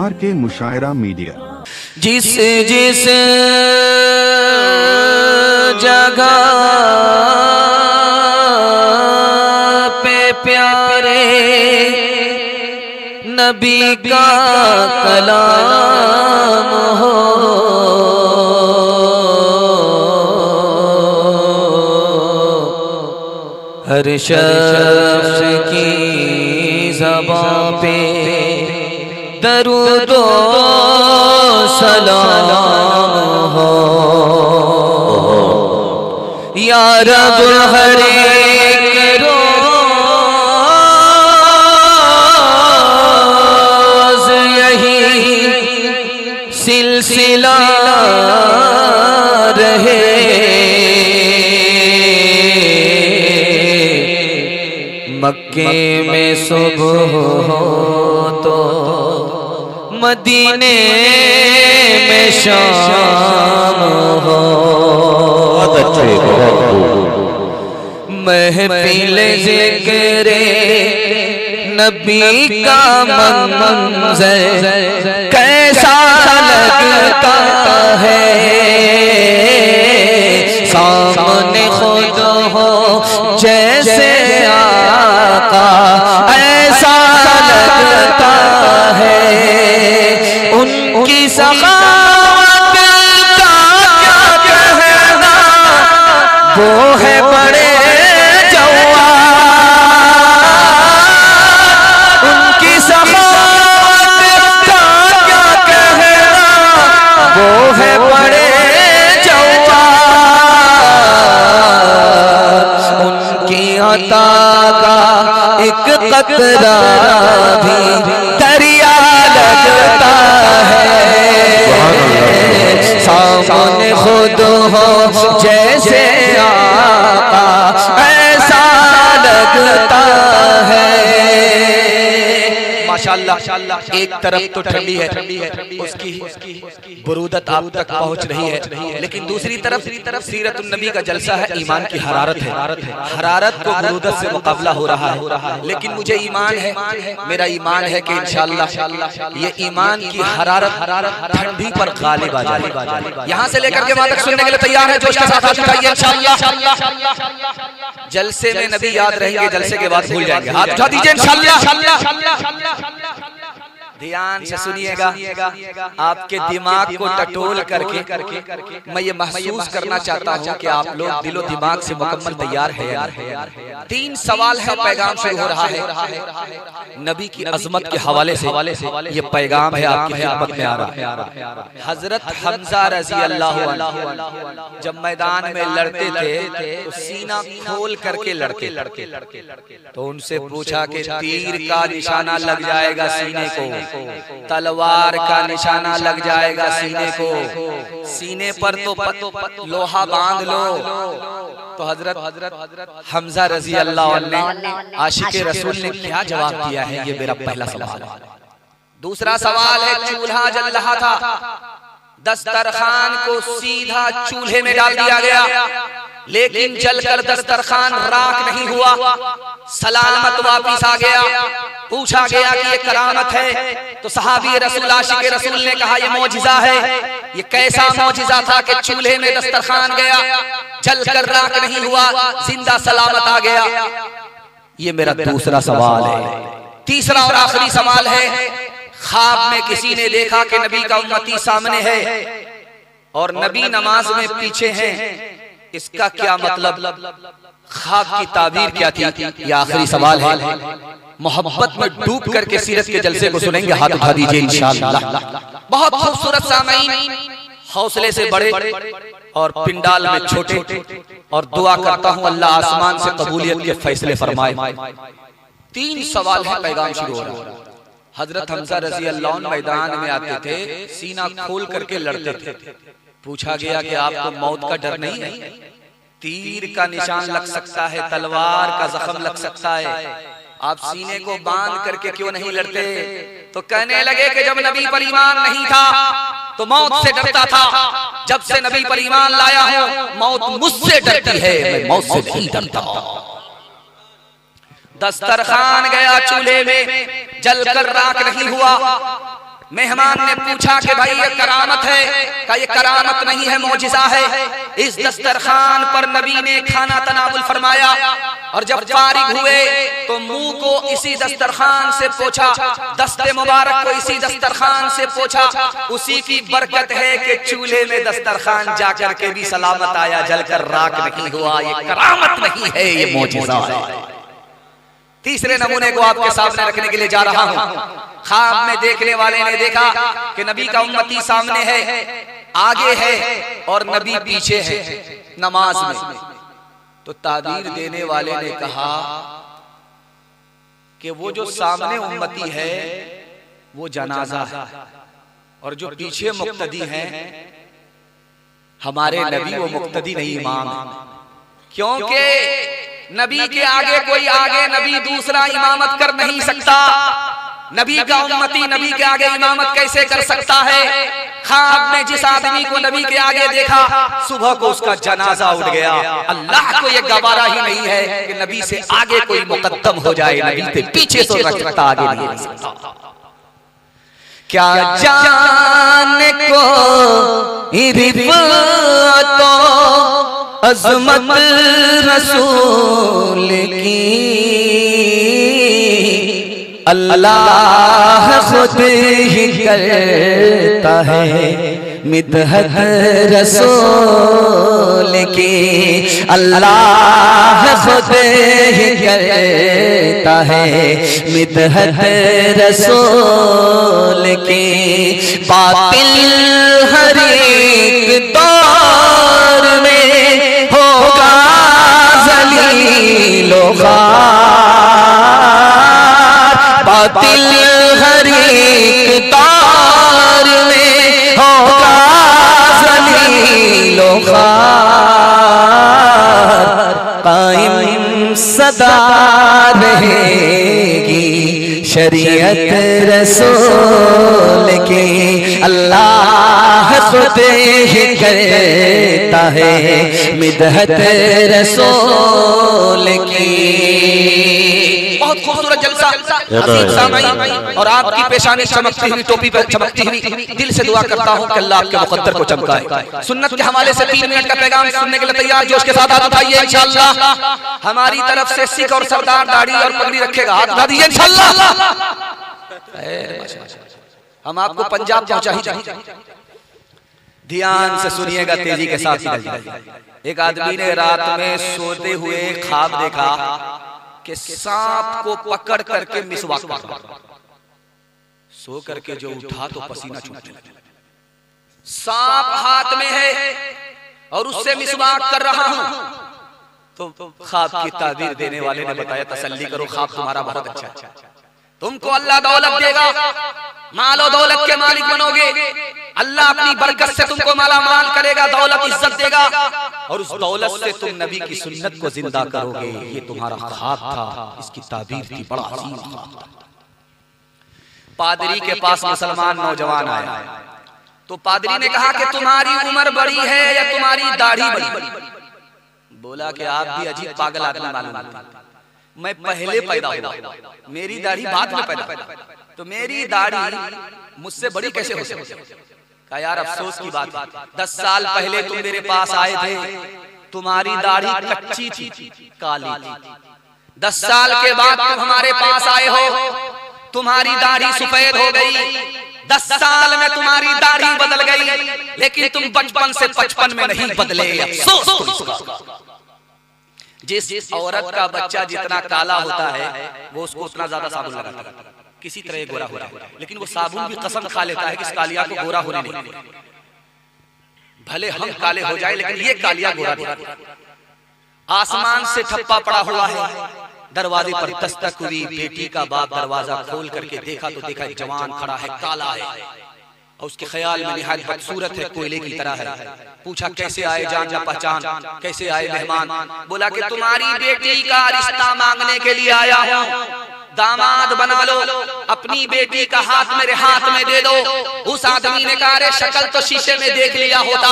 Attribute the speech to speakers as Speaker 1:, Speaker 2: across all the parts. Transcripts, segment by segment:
Speaker 1: RK मुशायरा media.
Speaker 2: जिस जिस जगह पे प्यारे नबी का कलाम हो, हर शख्स की ज़बां पे दरूद सलाम हो। या रब हर एक रोज़ यही सिलसिला रहे, मक्के में सुबह हो तो मदीने में शाम हो। महफिल ज़िक्र नबी का मंज़र कैसा लगता है, सामने खुद हो जैसे आका ऐसा लगता है। उनकी सखावत का क्या कहना, वो है बड़े जवान। उनकी सखावत का क्या कहना, वो है बड़े जवान। उनकी अता का एक कतरा भी दरिया लगता है, सामने खुद हो जैसे आका ऐसा लगता है। माशाअल्लाह, एक तरफ तो ठंडी है, उसकी बुरूदत आप तक पहुंच रही है, लेकिन दूसरी तरफ सीरतुन नबी का जलसा है, ईमान की हरारत है। हरारत को बुरूदत से मुकाबला हो रहा है, लेकिन मुझे ईमान है, मेरा ईमान है कि इंशाअल्लाह ये ईमान की हरारत ठंडी पर गालिब आ जाएगी। यहाँ से लेकर के वहां तक सुनने के लिए तैयार है? जोश के साथ हाथ उठाइए इंशाअल्लाह। जलसे में नबी याद रहेंगे, जलसे के बाद भूल जाएंगे। हाथ उठा दीजिए इंशाअल्लाह। ध्यान से सुनिएगा, आपके दिमाग को टटोल करके मैं ये महसूस करना चाहता हूँ कि आप लोग दिलो दिमाग से मुकम्मल तैयार है। 3 सवाल है, पैगाम शुरू हो रहा है नबी की अजमत के हवाले से। ये पैगाम है आपकी खिदमत में आ रहा है। हजरत हमजा रज़ी अल्लाह अन्हु जब मैदान में लड़ते थे तो सीना खोल करके लड़ते, तो उनसे पूछा कि तीर का निशाना लग जाएगा सीने को, तलवार का निशाना लग जाएगा सीने को, सीने पर तो लोहा बांध लो। तो हजरत हमजा रज़ी अल्लाह अन्हु ने आशिक़े रसूल ने क्या जवाब दिया है, ये मेरा पहला सवाल है। दूसरा सवाल है, चूल्हा जल रहा था, दस्तरखान को सीधा चूल्हे में डाल दिया गया, लेकिन जलकर दस्तरखान राख नहीं हुआ, सलामत वापिस आ गया। पूछा गया कि ये करामत है, तो सहाबी रसूल आशिक़े रसूल ने कहा ये मौजिज़ा है। ये कैसा मौजिज़ा था कि चूल्हे में दस्तरखान गया, जलकर राख नहीं हुआ, जिंदा सलामत आ गया। ये मेरा दूसरा सवाल है। तीसरा और आखिरी सवाल है, ख्वाब में किसी ने देखा कि नबी का उम्मती सामने है और नबी नमाज में पीछे हैं, इसका क्या मतलब, ख्वाब की ताबीर क्या थी? ये आखिरी सवाल है। मोहब्बत में डूब करके सीरत के जलसे को सुनेंगे। हाथ उठा दीजिए इंशाअल्लाह। बहुत खूबसूरत सामईन, हौसले से बड़े और पिंडाल में छोटे, और दुआ करता हूँ अल्लाह आसमान से कबूलियत के फैसले फरमाए। 3 सवाल है, पैगाम शुरू हो रहा है। हजरत हमजा रज़ी अल्लाह अन्हु मैदान में आते थे, सीना खोल करके लड़ते थे। पूछा गया कि आपको मौत का डर नहीं है? तीर का निशान लग सकता है, तलवार का जख्म लग सकता है, आप सीने को बांध करके क्यों नहीं लड़ते? तो कहने लगे कि जब नबी पर ईमान नहीं था तो मौत से डरता था, जब से नबी पर ईमान लाया हूं मौत मुझसे डरती है, मैं मौत से नहीं डरता। दस्तरखान गया चूल्हे में, जलकर राख नहीं हुआ। मेहमान ने पूछा कि भाई ये करामत है? का ये करामत नहीं है, मौजिज़ा है। इस दस्तरखान पर नबी ने खाना तनावुल फरमाया और जब फारिग हुए तो मुंह को इसी दस्तरखान से पोंछा, दस्ते मुबारक को इसी दस्तरखान से पोंछा। उसी की बरकत है कि चूल्हे में दस्तरखान जाकर के भी सलामत आया, जलकर राख नहीं हुआ। ये करामत नहीं है, ये मौजिज़ा है। तीसरे नमूने को आपके सामने रखने के लिए जा रहा हूं। ख्वाब में देखने वाले ने देखा कि नबी का उम्मती सामने है, आगे है और नबी पीछे है नमाज में। तो ताबीर देने वाले ने कहा कि वो जो सामने उम्मती है वो जनाजा है और जो पीछे मुक्तदी है हमारे नबी, वो मुक्तदी नहीं इमाम। क्योंकि नबी के आगे कोई आगे नबी दूसरा इमामत कर नहीं सकता। नबी का उम्मती नबी के आगे इमामत कैसे कर सकता है? ख्वाब में जिस आदमी को नबी के आगे देखा, सुबह को उसका जनाजा उठ गया। अल्लाह को यह गवारा ही नहीं है कि नबी से आगे कोई मुकद्दम हो जाए, नबी से पीछे से रखता आगे नहीं हो सकता। क्या जाने को अज़मत रसूल की, अल्लाह खुद ही करता है मिदहत रसूल की। अल्लाह खुद ही करता है मिदहत रसूल की। बातिल हर एक दौर में होगा ज़लीलो ख़ार, बातिल हर एक दौर में होगा ज़लीलो ख़ार। कायम सदा रहेगी शरीयत रसूल की। अल्लाह खुद ही करता है मिदहत रसूल की। बहुत खूबसूरत जलसा अजीज सामाईन, और आपकी पेशानी चमकती हुई, टोपी पर चमकती हुई, दिल से दुआ करता हूं कि अल्लाह आपके मुक़द्दर को चमकाए। सुन्नत के हवाले से 3 मिनट का पैगाम सुनने के लिए तैयार जोश के साथ हाथ उठाइए इंशाअल्लाह। हमारी तरफ से सिख और सरदार दाढ़ी और पगड़ी रखेगा, हाथ उठा दीजिए इंशाअल्लाह। हम आपको पंजाब पहुंचा ही चाहिए। ध्यान से सुनिएगा, तेजी के साथ। एक आदमी ने रात में सोते हुए ख्वाब देखा कि सांप को पकड़ करके मिसवाक कर रहा। सो करके जो उठा तो पसीना छूटने लगा। सांप हाथ में है और उससे मिसवाक कर रहा हूं। तो ख्वाब की ताबीर देने वाले ने बताया, तसल्ली करो, ख्वाब तुम्हारा बहुत अच्छा है। तुमको अल्लाह दौलत देगा, मालो दौलत के मालिक बनोगे। अल्लाह अपनी बरकत से तुमको माला माल करेगा, दौलत इज्जत देगा और उस दौलत से तुम नबी की सुन्नत को जिंदा करोगे। ये तुम्हारा ख्वाब था, इसकी ताबीर थी, बड़ा अजीम ख्वाब था। पादरी के पास मुसलमान नौजवान आया तो पादरी ने कहा कि तुम्हारी उम्र बड़ी है या तुम्हारी दाढ़ी बड़ी? बोला कि आप भी अजीब पागल आदमी मालूम होते हैं। मैं पहले पैदा हुआ, मेरी दाढ़ी बाद में पैदा, तो मेरी दाढ़ी मुझसे बड़ी कैसे हो सकती है? कहा यार अफसोस की बात, 10 साल पहले तुम मेरे पास आए थे, तुम्हारी दाढ़ी कच्ची थी, काली थी। 10 साल के बाद तुम हमारे पास आए हो, तुम्हारी दाढ़ी सफेद हो गई। 10 साल में तुम्हारी दाढ़ी बदल गई, लेकिन तुम बचपन से 55 में नहीं बदले। अफसोस। जिस औरत का बच्चा जितना काला होता है वो उसको उतना ज्यादा साबुन लगाता है, किसी तरह गोरा हो रहा है, लेकिन वो साबुन भी कसम खा लेता है कि इस कालिया को गोरा होने नहीं देगा। भले हम काले हो जाए लेकिन ये कालिया गोरा नहीं। आसमान से ठप्पा पड़ा हुआ है, दरवाजे पर दस्तक हुई। बेटी का बाप दरवाजा खोल करके देखा तो देखा एक जवान खड़ा है, काला है और उसके ख्याल में निहायत बदसूरत है, कोयले की तरह है। पूछा कैसे आए जान या पहचान, कैसे आए मेहमान? बोला कि तुम्हारी बेटी का रिश्ता मांगने के लिए आया हूँ। दामाद बना लो, अपनी बेटी का हाथ मेरे हाथ में दे दो। उस आदमी ने कहा अरे शक्ल तो शीशे में देख लिया होता,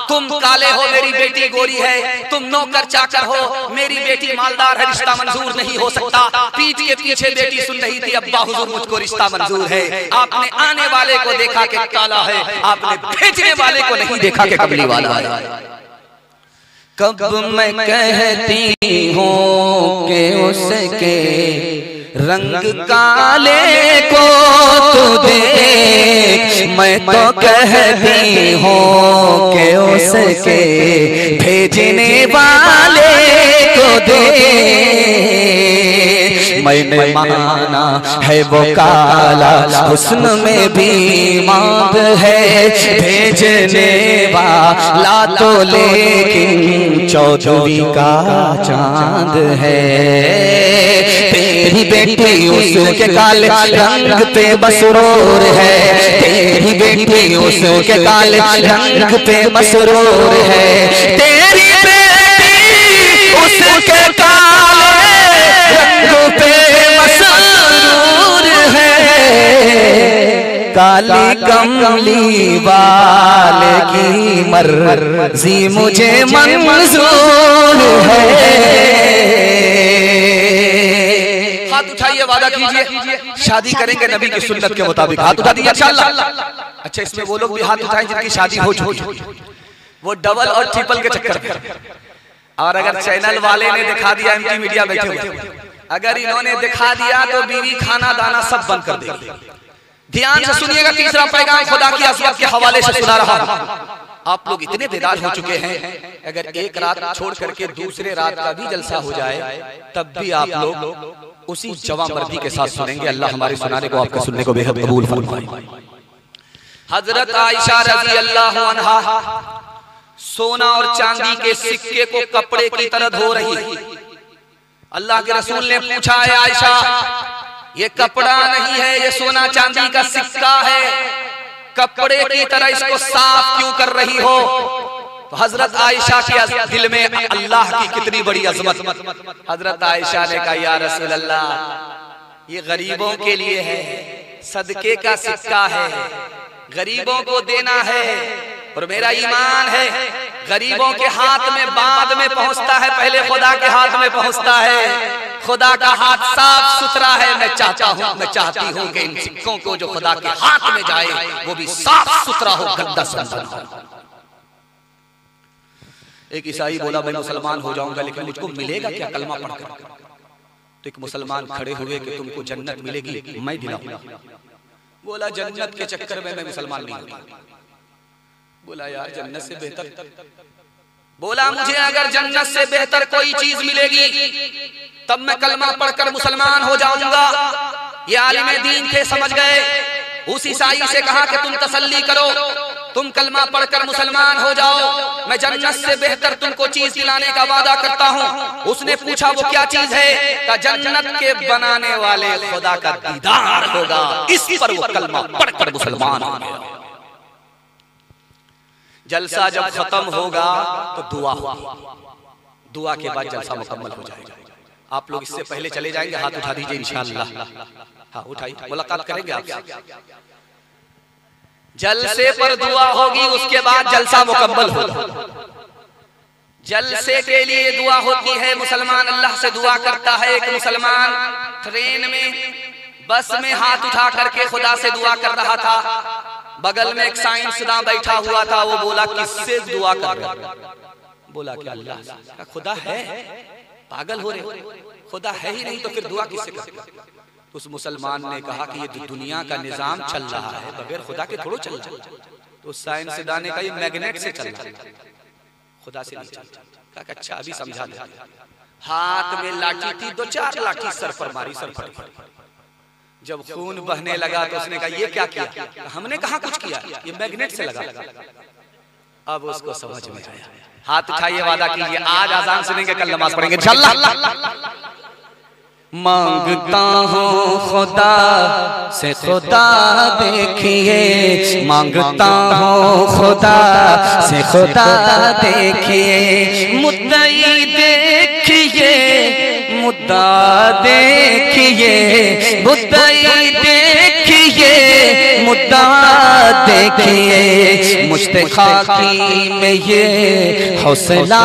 Speaker 2: तुम काले हो, मेरी बेटी गोरी है, तुम नौकर चाकर हो, मेरी बेटी मालदार है, रिश्ता मंजूर नहीं हो सकता। पीठ के पीछे बेटी सुन रही थी, अब्बा हुजूर मुझको रिश्ता मंजूर है। आपने आने वाले को देखा कि काला है, आपने भेजने वाले को नहीं देखा कि कमली वाला है।
Speaker 3: कब मैं कहती हूँ कि उसके रंग काले को तू देख, मैं तो कहती हूँ कि उसके भेजने वाले को देख। मैंने माना है वो काला, हुस्न में भी मांग है, भेजने वाला तो लेकिन चौधरी का चांद है। तेरी बेटी उसके काले रंग पे मसरूर है, तेरी बेटी उसके काले रंग पे मसरूर है, तेरी बेटी उसके काले रंग पे मसरूर है। काली कमली वाले की मर्जी मुझे मंजूर है।
Speaker 2: हाथ उठाइए, वादा कीजिए शादी करेंगे नबी की सुन्नत के मुताबिक। हाथ उठा दिया इंशाअल्लाह। अच्छा, इसमें वो लोग भी हाथ उठाएं जिनकी शादी हो चुकी, वो डबल और ट्रिपल के चक्कर में। और अगर चैनल वाले ने दिखा दिया, एमटी मीडिया बैठे हुए, अगर इन्होंने दिखा दिया तो बीवी खाना दाना सब बंद कर देगी। ध्यान से सुनिएगा, तीसरा पैगाम खुदा की अज़मत के हवाले से सुना रहा हूं। आप लोग इतने बेदार हो चुके हैं, अगर एक रात छोड़ करके दूसरे रात का भी जलसा हो जाए तब भी आप लोग उसी जवामर्दी के साथ सुनेंगे। अल्लाह हमारे सुनाने को, आपके सुनने को बेहद कबूल फरमाए। हजरत आयशा रज़ी अल्लाह अन्हा सोना और चांदी के सिक्के को कपड़े की तरह धो रही। अल्लाह के रसूल ने पूछा, है आयशा ये कपड़ा नहीं है, ये सोना चांदी का सिक्का है, कपड़े की तरह इसको साफ क्यों कर रही हो? तो हजरत आयशा के दिल में अल्लाह की कितनी बड़ी अजमत। हजरत आयशा ने कहा, या रसूल अल्लाह ये गरीबों के लिए है, सदके का सिक्का है, गरीबों को देना है, और मेरा ईमान है गरीबों के हाथ में बाद में पहुंचता है, पहले खुदा के हाथ में पहुंचता है। खुदा का हाथ साफ सुथरा है। मैं चाहती हूँ कि इन सिक्कों को जो खुदा के हाथ में जाए वो भी साफ सुथरा हो, गंदा संभल हो। एक ईसाई बोला, मैं मुसलमान हो जाऊंगा लेकिन मुझको मिलेगा क्या कलमा पढ़कर? तो एक मुसलमान खड़े हुए कि तुमको जन्नत मिलेगी, मैं दिलाऊंगा। बोला जन्नत के चक्कर में मैं मुसलमान नहीं हूं। बोला यार जन्नत से बेहतर, बोला मुझे अगर जन्नत से बेहतर कोई चीज मिलेगी तब मैं कलमा पढ़कर मुसलमान हो जाऊंगा। ये आलिम दीन थे, समझ गए। उस ईसाई से कहा कि तुम तसल्ली करो, तुम कलमा पढ़कर मुसलमान हो जाओ, मैं जन्नत से बेहतर तुमको चीज दिलाने का वादा करता हूँ। उसने पूछा वो क्या चीज है? का जन्नत के बनाने वाले खुदा का दीदार होगा। इस पर वो कलमा पढ़कर मुसलमान हो गया। जलसा जब खत्म होगा तो दुआ होगी, दुआ के बाद जलसा मुकम्मल हो जाएगा। आप लोग इससे पहले चले जाएंगे, हाथ उठा दीजिए इंशाअल्लाह। हाँ उठाइए, मुलाकात करेंगे आपसे। जलसे पर दुआ होगी, उसके बाद जलसा मुकम्मल होगा। जलसे के लिए दुआ होती है, मुसलमान अल्लाह से दुआ करता है। एक मुसलमान ट्रेन में, बस में हाथ उठा करके खुदा से दुआ कर रहा था। बगल में एक साइंसदान बैठा हुआ था, वो बोला किससे दुआ कर रहा है? बोला कि अल्लाह से। खुदा है? पागल हो रहे, खुदा है ही नहीं तो फिर दुआ किससे कर? उस मुसलमान ने कहा कि ये दुनिया का निजाम चल रहा है, बगैर खुदा के थोड़ा चल रहा है। तो साइंसदान ने कहा ये मैग्नेट से चल रहा है, खुदा से नहीं चलता। कहा अच्छा अभी समझा दे। हाथ में लाठी थी, 2-4 लाठी सर पर मारी, सर पर जब खून बहने लगा तो उसने कहा ये क्या किया? हमने कहा कुछ किया, ये मैग्नेट से लगा। अब उसको समझ में आया। हाथ उठाइए, वादा कीजिए आज अज़ान सुनेंगे, कल नमाज पढ़ेंगे इंशाअल्लाह।
Speaker 3: मांगता हूँ खुदा से खुदा देखिए, मांगता हूँ खुदा से खुदा देखिए, मुद्दई देखिए मुद्दा देखिए, मुद्दई देखिए, मुद्दा देखिए, मुश्ते खाकी में ये हौसला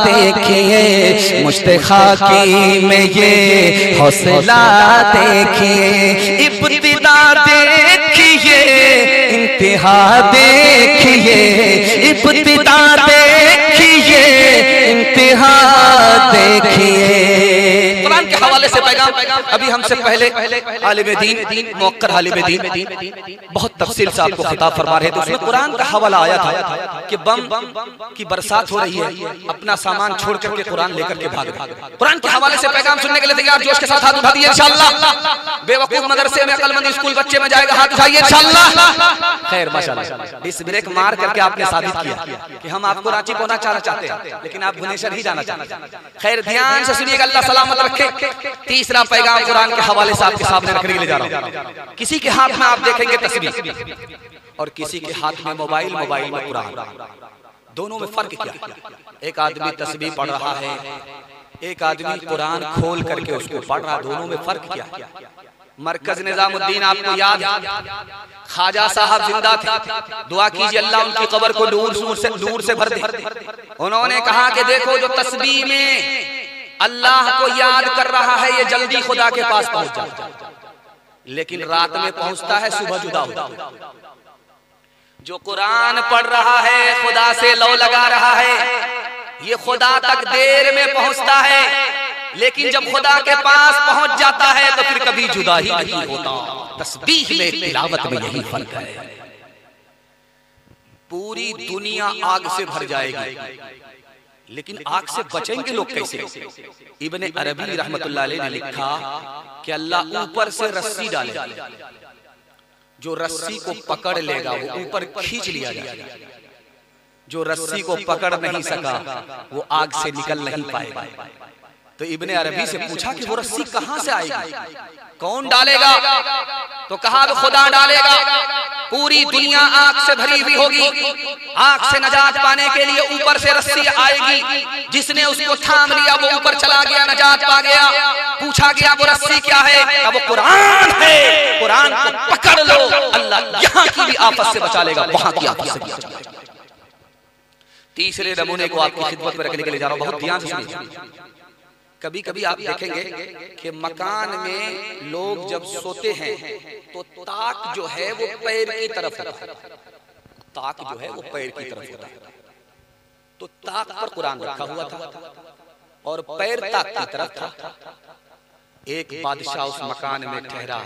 Speaker 3: देखिए, मुश्ते खाकी में ये हौसला देखिए, इब्तिदा देखिए, इंतहा देखिए, इब्तिदा देखिए, इंतहा देखिए। कुरान के हवाले से पैगाम अभी हमसे पहले आलिम दीन मुअक्कर आलिम दीन बहुत तफसील से आपको खिताब फरमा रहे थे। उसमें कुरान का हवाला आया था कि बम की बरसात हो रही है, अपना सामान छोड़ करके कुरान लेकर के भाग रहे। कुरान के हवाले से पैगाम सुनने के लिए तैयार जोश के साथ हाथ उठा दिए इंशाअल्लाह। बेवकूफ मदरसे में अक्लमंद स्कूल बच्चे में जाएगा, हाथ उठाइए इंशाअल्लाह। खैर माशाअल्लाह, डिस ब्रेक मार करके आपने साबित किया कि हम आपको रांची पहुंचाना चाहते हैं, लेकिन आप भुवनेश्वर ही जाना चाहते हैं। खैर ध्यान से सुनिएगा, अल्लाह सलामत रखे। तीसरा पैगाम कुरान के हवाले से आपके सामने रखने के लिए जा रहा हूं। किसी के हाथ में आप देखेंगे तस्बीह और किसी के हाथ में मोबाइल, मोबाइल में कुरान। दोनों में फर्क क्या? एक आदमी तस्बीह पढ़ रहा है, एक आदमी कुरान खोल करके उसको पढ़ रहा। दोनों में फर्क क्या? मरकज निजामुद्दीन आपको याद, ख्वाजा साहब जिंदा थे, दुआ कीजिए अल्लाह उनकी कब्र को नूर से भर दे। उन्होंने कहा कि देखो जो तस्बीह में अल्लाह को याद कर रहा है ये जल्दी खुदा के पास पहुंच जाता है, लेकिन रात में पहुंचता है, सुबह जुदा होता है। जो कुरान पढ़ रहा है, खुदा से लौ लगा रहा है, ये खुदा तक देर में पहुंचता है, लेकिन जब खुदा के पास पहुंच जाता है तो फिर कभी जुदा ही नहीं होता। तस्बीह में, तिलावत में यही फर्क है। पूरी दुनिया आग से भर जाएगी, लेकिन आग से बचेंगे लोग कैसे? इब्ने अरबी रहमतुल्लाह अलैह ने लिखा कि अल्लाह ऊपर से रस्सी डालेगा, जो रस्सी को पकड़ लेगा वो ऊपर खींच लिया जाएगा, जो रस्सी को पकड़ नहीं सका वो आग से निकल नहीं पाएगा। तो इब्ने अरबी से पूछा कि वो रस्सी कहां से आएगी, कौन डालेगा? तो कहा वो खुदा डालेगा। पूरी दुनिया आग से भरी हुई होगी, आग से नजात पाने के लिए ऊपर से रस्सी आएगी, जिसने उसको थाम लिया वो ऊपर चला गया, नजात पा गया। पूछा गया वो रस्सी क्या है? वो कुरान है, कुरान को पकड़ लो, अल्लाह यहाँ की भी आफत से बचा लेगा, वहां की आफत से भी बचा लेगा। तीसरे नमूने को आपकी खिदमत में रखने के लिए जा रहा हूं, बहुत ध्यान से सुनिए। कभी कभी आप देखेंगे कि मकान में लोग जब सोते हैं तो ताक जो है वो पैर की तरफ होता है, ताक जो है वो पैर की तरफ होता है। तो ताक पर कुरान रखा हुआ था और पैर ताक की तरफ था। एक बादशाह उस मकान में ठहरा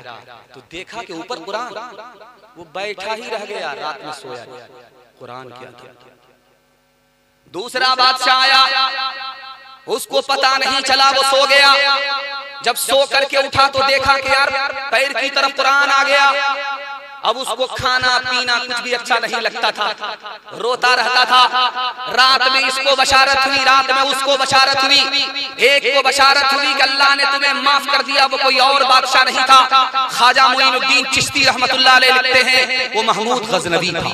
Speaker 3: तो देखा कि ऊपर कुरान, वो बैठा ही रह गया, रात में सोया नहीं, कुरान क्या था। दूसरा बादशाह आया, उसको पता नहीं चला, वो सो गया। जब सो करके उठा तो देखा कि यार पैर की तरफ कुरान आ गया। अब उसको खाना पीना कुछ भी अच्छा नहीं लगता था, रोता रहता था। रात में इसको बशारत हुई, रात में उसको बशारत हुई। एक को बशारत हुई कि अल्लाह ने तुम्हें माफ कर दिया, वो कोई और बादशाह नहीं था, ख्वाजा मोइनुद्दीन चिश्ती रहमतुल्लाह अलैह लिखते हैं वो महमूद गजनवी था।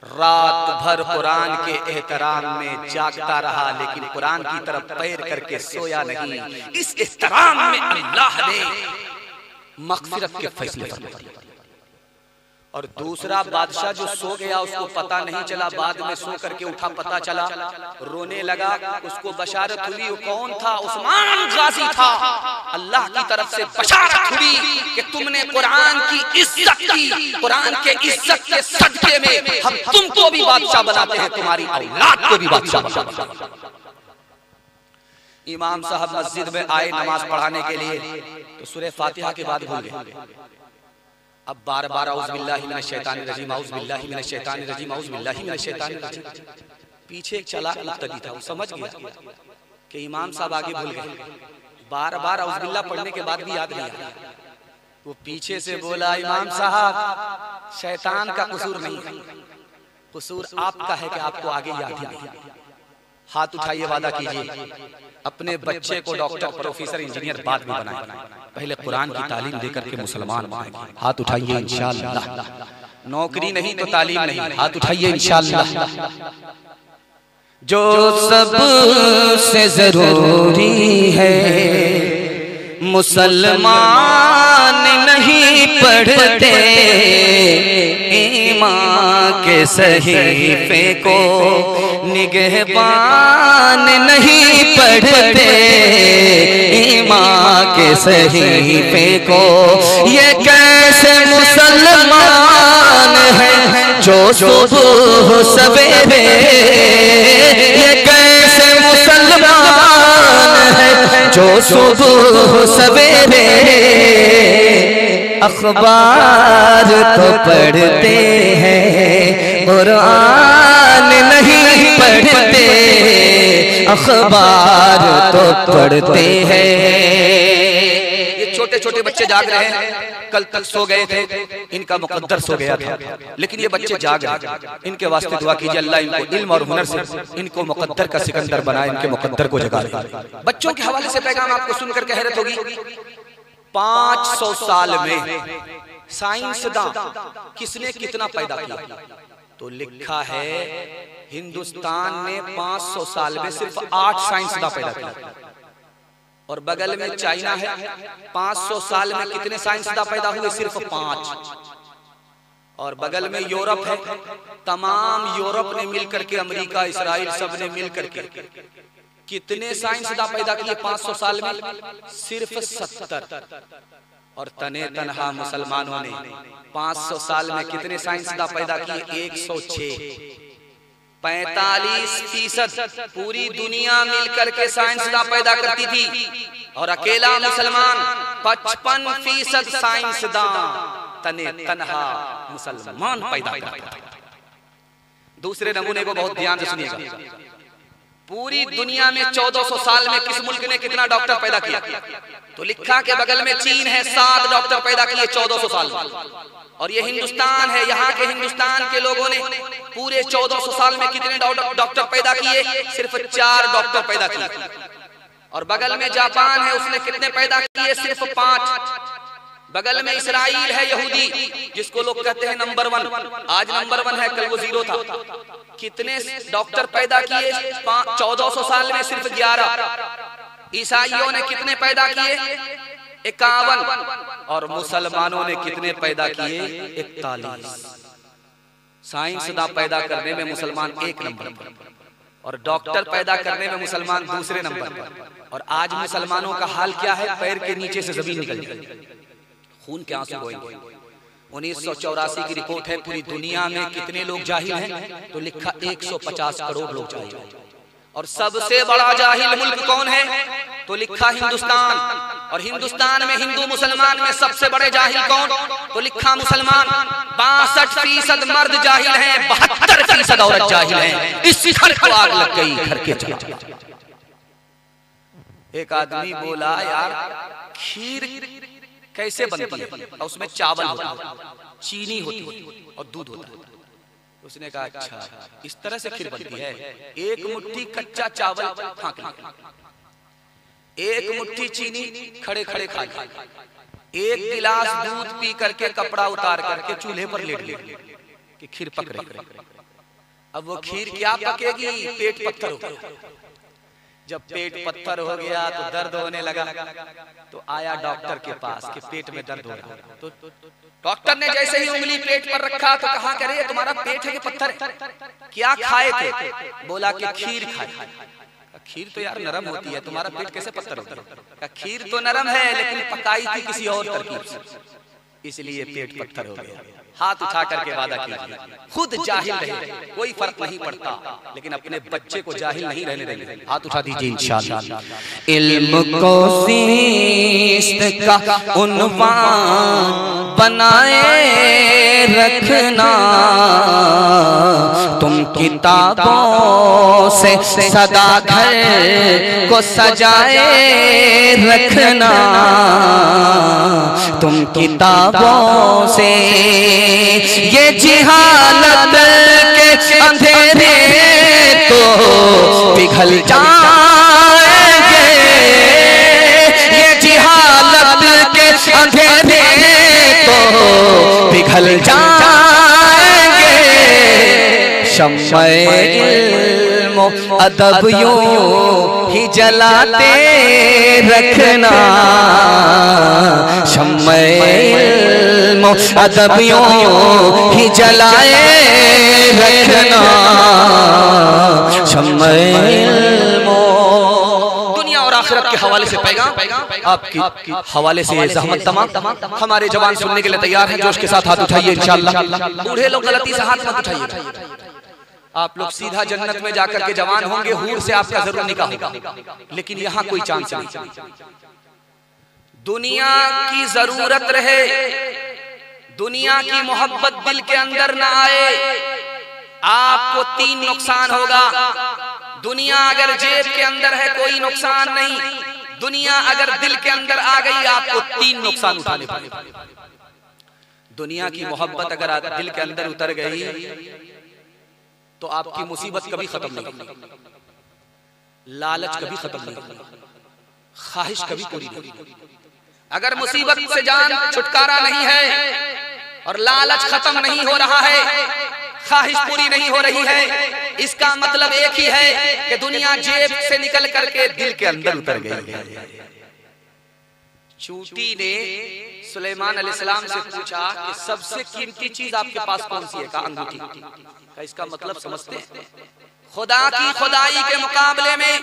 Speaker 3: रात भर कुरान के एहतराम में जागता रहा, लेकिन कुरान की तरफ पैर करके सोया नहीं। इस एहतराम में अल्लाह ने मग़फ़िरत के फैसले फरमाए। और दूसरा बादशाह जो सो गया उसको पता नहीं चला, बाद में सो करके उठा, पता चला, रोने लगा। उसको बशारत हुई, वो कौन था? उस्मान गाजी था। अल्लाह की तरफ से बशारत हुई कि तुमने कुरान की इज्जत की, कुरान के इज्जत के सदके में हम तुमको भी बादशाह बनाते हैं, तुम्हारी औलाद को भी बादशाह बनाते हैं। इमाम साहब मस्जिद में आए नमाज पढ़ाने के लिए तो सूरह फातिहा के बाद भूल गए। अब बार बार औज़ बिल्लाहि मिनश शैतानिर रजीम, औज़ बिल्लाहि मिनश शैतानिर रजीम, औज़ बिल्लाहि मिनश शैतानिर रजीम। पीछे एक चालाक मुक्तदी था, वो समझ गया कि इमाम साहब आगे भूल गए। बार बार औज़ बिल्लाह पढ़ने के बाद भी याद नहीं आया। वो पीछे से बोला, इमाम साहब शैतान का कसूर नहीं है, कसूर आपका है कि आपको आगे याद ही नहीं। हाथ उठाइए, वादा कीजिए अपने बच्चे को डॉक्टर, प्रोफेसर, इंजीनियर बाद में बनाएं, पहले कुरान की तालीम देकर के मुसलमान बनाएंगे। हाथ उठाइए इंशाअल्लाह। नौकरी नहीं तो तालीम नहीं, हाथ उठाइए इंशाअल्लाह।
Speaker 2: जो सबसे जरूरी है मुसलमान नहीं पढ़ते, ईमान के सहीफे को निगहबान नहीं पढ़ते, ईमान के सहीफे को। ये कैसे मुसलमान है जो सुबह सवेरे, ये कैसे मुसलमान है जो सुबह सवेरे अखबार तो पढ़ते हैं, कुरान नहीं पढ़ते, अखबार तो पढ़ते हैं। ये छोटे छोटे बच्चे जाग रहे हैं, कल तक सो गए थे, इनका मुकद्दर सो गया था, लेकिन ये बच्चे जाग रहे। इनके वास्ते दुआ कीजिए अल्लाह इनको इल्म और हुनर से इनको मुकद्दर का सिकंदर बनाए, इनके मुकद्दर को जगा दे। बच्चों के हवाले से पैगाम आपको सुनकर के हैरत होगी। 500 साल में साइंसदां किसने कितना पैदा किया? तो लिखा है हिंदुस्तान ने 500 साल में सिर्फ 8 साइंसदां पैदा किया, और बगल में चाइना है, 500 साल में कितने साइंसदां पैदा हुए? सिर्फ 5। और बगल में यूरोप है, तमाम यूरोप ने मिलकर के, अमेरिका, इसराइल, सब ने मिलकर के कितने साइंसदां पैदा किए 500 साल में? सिर्फ 70। और तने तनहा मुसलमानों ने 500 साल में कितने साइंसदां पैदा किए? 106। 45% पूरी दुनिया मिलकर के साइंसदां पैदा करती थी, और अकेला मुसलमान 55% साइंसदां तने तनहा मुसलमान पैदा करता था। दूसरे नमूने को बहुत ध्यान से सुनिएगा। पूरी दुनिया में 1400 साल में किस मुल्क ने कितना डॉक्टर पैदा किया? तो लिखा के बगल में चीन है, 7 डॉक्टर पैदा किए 1400 साल में। और ये हिंदुस्तान है, यहाँ के हिंदुस्तान के लोगों ने पूरे 1400 साल में कितने डॉक्टर पैदा किए? सिर्फ 4 डॉक्टर पैदा किए। और बगल में जापान है, उसने कितने पैदा किए? सिर्फ 5। बगल में इसराइल है, यहूदी, जिसको लोग कहते हैं नंबर 1, आज नंबर 1 है, कल वो 0 था। कितने डॉक्टर पैदा किए 1400 साल में? सिर्फ 11। ईसाइयों ने कितने पैदा किए? 51। और मुसलमानों ने कितने पैदा किए? 41। साइंसदां पैदा करने में मुसलमान 1 नंबर पर, और डॉक्टर पैदा करने में मुसलमान दूसरे नंबर पर। और आज मुसलमानों का हाल क्या है? पैर के नीचे से जमीन निकल जाएगी, खून के आंसू बहेंगे। 1984 की रिपोर्ट है, पूरी दुनिया में कितने लोग जाहिल हैं? तो लिखा 150 करोड़ लोग जाहिल हैं। और सबसे बड़ा जाहिल मुल्क कौन है? तो लिखा हिंदुस्तान। और हिंदुस्तान में हिंदू मुसलमान में सबसे बड़े जाहिल कौन? तो लिखा मुसलमान। 62% मर्द जाहिल हैं, 72% औरत जाहिल हैं। इस घर को आग लग गई, घर के चला। एक आदमी बोला, यार खीर कैसे बनती है? और उसमें चावल होता है, चीनी होती है और दूध होता है। उसने कहा अच्छा इस तरह से खीर बनती है। एक मुट्ठी कच्चा चावल फाँक लिया, एक मुट्ठी चीनी खड़े खड़े खा लिया, एक गिलास दूध पी करके कपड़ा उतार करके चूल्हे पर लेट लिया कि खीर पक रही। अब वो खीर क्या पकेगी? पेट पत्थर हो गया। जब पेट पत्थर हो गया तो दर्द होने लगा, तो आया डॉक्टर के पास कि पेट में दर्द हो रहा है। तो डॉक्टर ने जैसे ही उंगली पेट पर रखा तो कहा, करे तुम्हारा पेट है कि पत्थर है? क्या खाए थे? बोला कि खीर खाए। खीर तो यार नरम होती है, तुम्हारा पेट कैसे पत्थर होता है? खीर तो नरम है, लेकिन पकाई थी किसी और तरकीब से, इसलिए पेट पत्थर हो गया। हाथ उठा करके वादा कीजिए, खुद जाहिल रहे, कोई फर्क नहीं पड़ता, लेकिन अपने बच्चे को जाहिल नहीं रहने देंगे। हाथ उठा दीजिए इंशाअल्लाह। इल्म को सीस्त का उन्वान बनाए रखना, तुम किताबों से सदा घर को सजाए रखना, तुम किताबों से ये जिहालत के अंधेरे तो पिघल जाएंगे, ये जिहालत के अंधेरे तो पिघल जाएंगे, शम्मे इल्म इल्म अदब यूं ही जलाते रखना, शम्मे इल्म अदब यूं ही जलाए रखना, शम्मे इल्म। दुनिया और आखिरत के हवाले से पैगाम आपकी हवाले से ये ज़हमत तमाम हमारे जवान सुनने के लिए तैयार हैं। जोश के साथ हाथ उठाइए इंशाअल्लाह। बूढ़े लोग गलती से हाथ मत उठाइए, आप लोग सीधा जन्नत में जाकर के जवान होंगे, हूर से आपका जरूर निकाह होगा, लेकिन यहाँ कोई चांस नहीं। दुनिया की जरूरत रहे, दुनिया की मोहब्बत दिल के अंदर ना आए, आपको 3 नुकसान होगा। दुनिया अगर जेब के अंदर है कोई नुकसान नहीं, दुनिया अगर दिल के अंदर आ गई आपको 3 नुकसान उठाने पड़ेंगे। दुनिया की मोहब्बत अगर दिल के अंदर उतर गई तो आपकी मुसीबत कभी खत्म नहीं होगी, लालच कभी खत्म नहीं होगी, ख्वाहिश कभी पूरी नहीं होगी। अगर मुसीबत से जान छुटकारा नहीं है और लालच खत्म नहीं हो रहा है, ख्वाहिश पूरी नहीं हो रही है, इसका मतलब एक ही है कि दुनिया जेब से निकल करके दिल के अंदर उतर गई है। चूटी ने सुलेमान अलैहिस्सलाम से पूछा कि सबसे कीमती चीज आपके पास कौन सी है? कहा अंगूठी। का इसका मतलब समझते हैं? खुदा की खुदाई के मुकाबले में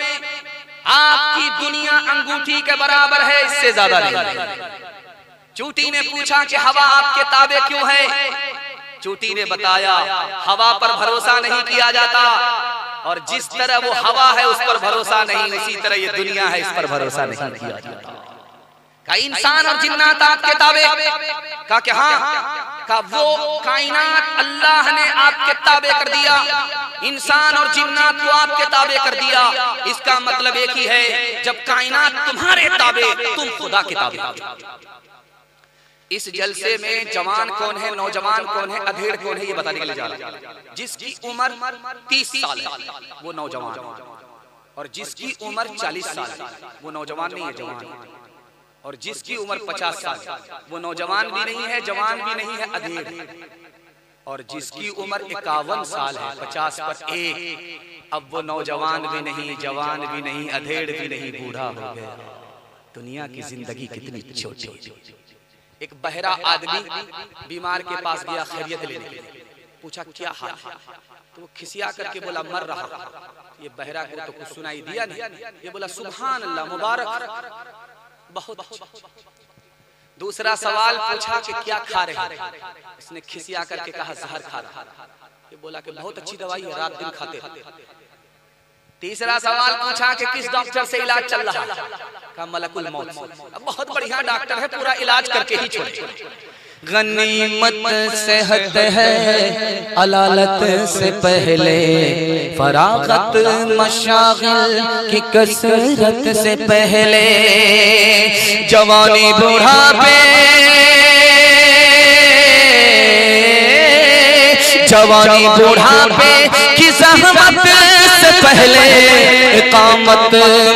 Speaker 2: आपकी दुनिया अंगूठी के बराबर है, इससे ज्यादा नहीं। चूटी ने पूछा कि हवा आपके ताबे क्यों है? चूटी ने बताया हवा पर भरोसा नहीं किया जाता, और जिस तरह वो हवा है उस पर भरोसा नहीं, उसी तरह ये दुनिया है, इस पर भरोसा नहीं किया जाता। का इंसान और जिन्नात आपके ताबे? का क्या? हाँ। का वो कायनात अल्लाह ने आपके ताबे कर दिया, इंसान और जिन्नात को आपके ताबे कर दिया। इसका मतलब एक ही है, जब कायनात तुम्हारे ताबे, तुम खुदा के ताबे। इस जलसे में जवान कौन है, नौजवान कौन है, अधेड़ कौन है, ये बताने के लिए जा रहा है। जिसकी उम्र 30 साल है वो नौजवान है, और जिसकी उम्र 40 साल है वो नौजवान नहीं है, जवान है। और जिसकी उम्र 50 साल वो नौजवान भी नहीं है, जवान भी नहीं है, अधेड़। और जिसकी उम्र 51 साल है, 50 पर 1, अब वो नौजवान भी नहीं, जवान भी नहीं, अधेड़ भी नहीं, बूढ़ा हो गया। दुनिया की जिंदगी कितनी छोटी। एक बहरा आदमी बीमार के पास गया खैरियत लेने के लिए, पूछा क्या हाल है? तो वो खिसिया करके बोला मर रहा। ये बहरा को तो कुछ सुनाई दिया नहीं, ये बोला सुभान अल्लाह, मुबारक, बहुत अच्छा। दूसरा सवाल पूछा कि क्या खा रहे हैं? इसने खिसिया करके कहा जहर खा रहा। ये बोला कि बहुत अच्छी दवाई है, रात दिन खाते। तीसरा सवाल पूछा कि किस डॉक्टर से इलाज चल रहा है? का मलकुल मौत से। बहुत बढ़िया डॉक्टर है, पूरा इलाज करके ही छोड़े। गनीमत सेहत है अलालत से पहले, फरागत मशागिल की कसरत से पहले, जवानी बुढ़ापे, जवानी बुढ़ापे की ज़हमत से पहले, इकामत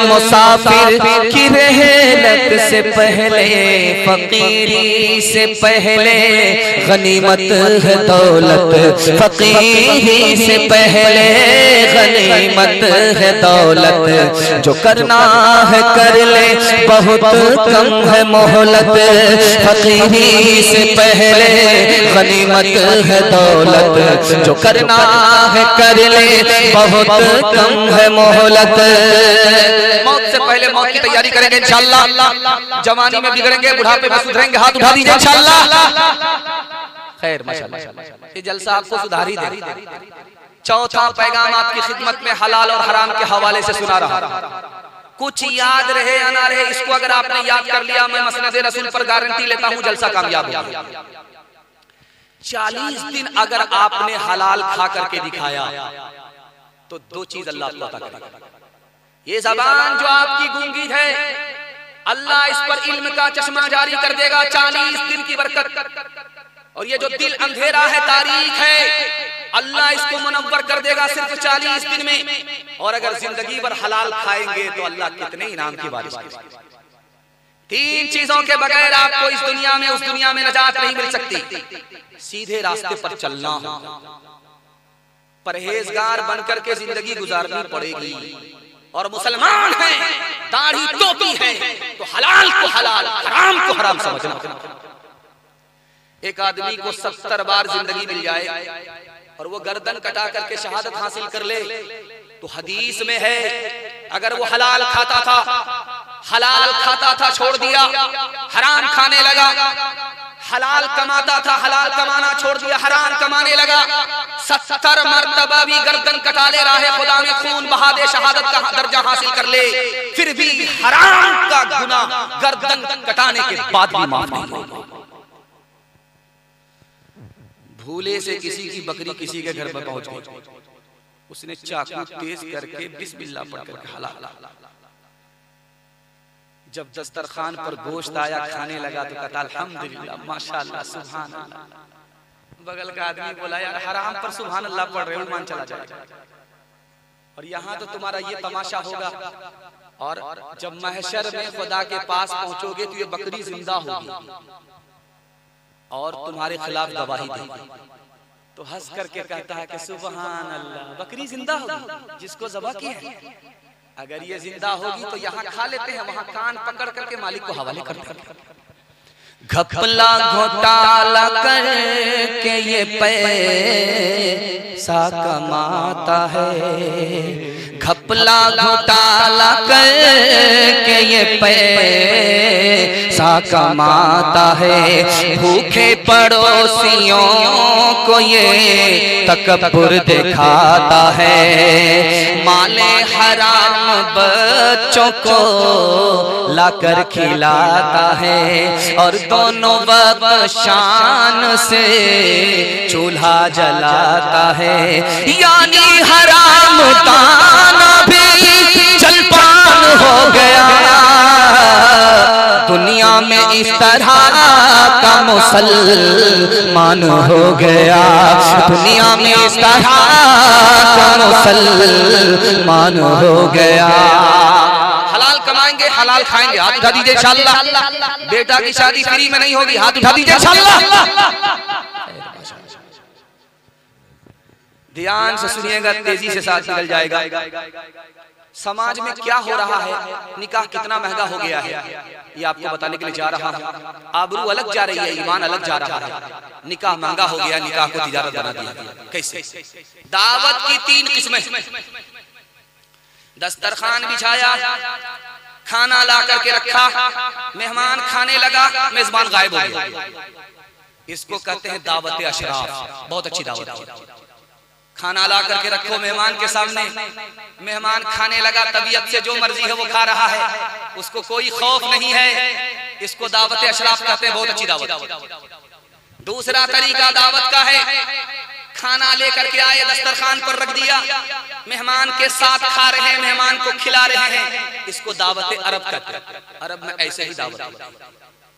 Speaker 2: मुसाफिर की रहलत से पहले, फकीरी से पहले गनीमत है दौलत, फकीरी से पहले गनीमत है दौलत, जो करना है कर ले बहुत कम है मोहलत, फकीरी से पहले गनीमत है दौलत, जो करना है कर ले बहुत कम है मोहलत। मौत से पहले मौत की तैयारी करेंगे इंशाअल्लाह। जवानी में बिगड़ेंगे, बुढ़ापे में सुधरेंगे, हाथ उठा दीजिए इंशाअल्लाह। खैर माशाअल्लाह, ये जलसा आपको सुधार ही दे। चौथा पैगाम आपकी खिदमत में हलाल और हराम के हवाले से सुना रहा। कुछ याद रहे या ना रहे, इसको अगर आपने याद कर लिया, मैं मसनद रसूल पर गारंटी लेता हूँ जलसा कामयाब होगा। 40 दिन अगर आपने हलाल खा करके दिखाया तो 2 चीज अल्लाह अता करेगा। ये ज़बान जो आपकी गूंगी है, अल्लाह इस पर इल्म का चश्मा जारी कर देगा, 40 दिन की बरकत। और ये जो दिल अंधेरा है, तारीख है, अल्लाह इसको मुनव्वर कर देगा सिर्फ 40 दिन में। और अगर जिंदगी भर हलाल खाएंगे तो अल्लाह कितने इनाम की बारिश करेगा। 3 चीजों के बगैर आपको इस दुनिया में उस दुनिया में नजात नहीं मिल सकती। सीधे रास्ते पर चलना हो,
Speaker 3: परहेजगार बनकर के जिंदगी गुजारनी पड़ेगी। और मुसलमान हैं, दाढ़ी टोपी है, तो हलाल को हलाल, हराम को हराम समझना। एक आदमी को 70 बार जिंदगी मिल जाए और वो गर्दन कटा करके शहादत हासिल कर ले, तो हदीस में है अगर वो हलाल खाता था छोड़ दिया, हराम खाने लगा, हलाल कमाता था, हलाल कमाना छोड़ दिया, हराम कमाने लगा, 70 मर्तबा भी गर्दन कटा ले, राहे खुदा में खून बहा दे, शहादत का दर्जा हासिल कर ले, फिर भी हराम का गुनाह गर्दन कटाने के बाद भी माफ नहीं होगा। भूले से किसी की बकरी किसी के घर में पहुंच गई, उसने चाकू तेज करके बिस्मिल्लाह पढ़ करके हलाल, जब दस्तरखान पर गोश्त आया खाने लगा तो कहता अल्हम्दुलिल्लाह माशाअल्लाह सुभान अल्लाह। बगल का आदमी बोला यार हराम पर सुभान अल्लाह पढ़ रहे हो, ईमान चला जाएगा। और यहाँ तो तुम्हारा ये तमाशा होगा, और जब महशर में खुदा के पास पहुंचोगे तो ये बकरी जिंदा होगी और तुम्हारे खिलाफ गवाही देगी। तो हंस करके कहता है कि सुभान अल्लाह, बकरी जिंदा होगी जिसको ज़बह किया है। अगर ये जिंदा होगी तो यहाँ खा लेते हैं, वहाँ कान पकड़ करके मालिक को हवाले करते हैं।
Speaker 2: घपला घोटाला करके ये पैसा कमाता है, घपला घोटाला करके ये पैसा कमाता है, भूखे पड़ोसियों को ये तकब्बुर दिखाता है, माले हराम बच्चों को लाकर खिलाता है, और दोनों वक्त शान से चूल्हा जलाता है, यानी हराम दाना भी जलपान हो गया। दुनिया में इस तरह का मुसलमान हो गया, दुनिया में इस तरह का मुसलमान हो गया।
Speaker 3: हलाल कमाएंगे, हलाल खाएंगे, हाथ उठा दीजिए इंशाअल्लाह। बेटा की शादी फ्री में नहीं होगी, हाथ उठा दीजिए इंशाअल्लाह। ध्यान से सुनिएगा, तेजी से साथ निकल जाएगा। समाज में क्या हो रहा है, निकाह कितना महंगा हो गया है, ये आपको बताने के लिए जा रहा हूँ। आबरू अलग जा रही है, ईमान अलग जा रहा है। निकाह महंगा हो गया, निकाह को तिजारत बना दिया। कैसे? दावत की 3 किस्में। दस्तरखान बिछाया, खाना ला करके रखा, मेहमान खाने लगा, मेजबान गायब हो गया। इसको कहते हैं दावत अशराफ। बहुत अच्छी दावत है। खाना ला करके रखो मेहमान के सामने, मेहमान खाने लगा, तबीयत से जो मर्जी है वो खा रहा है, उसको कोई खौफ नहीं है, इसको दावत अशराफ कहते हैं। बहुत अच्छी दावत। दूसरा तरीका दावत का है, खाना लेकर के आए, दस्तरखान पर रख दिया, मेहमान के साथ खा रहे हैं, मेहमान को खिला रहे हैं, इसको दावत अरब कहते हैं। अरब में ऐसे ही दावत,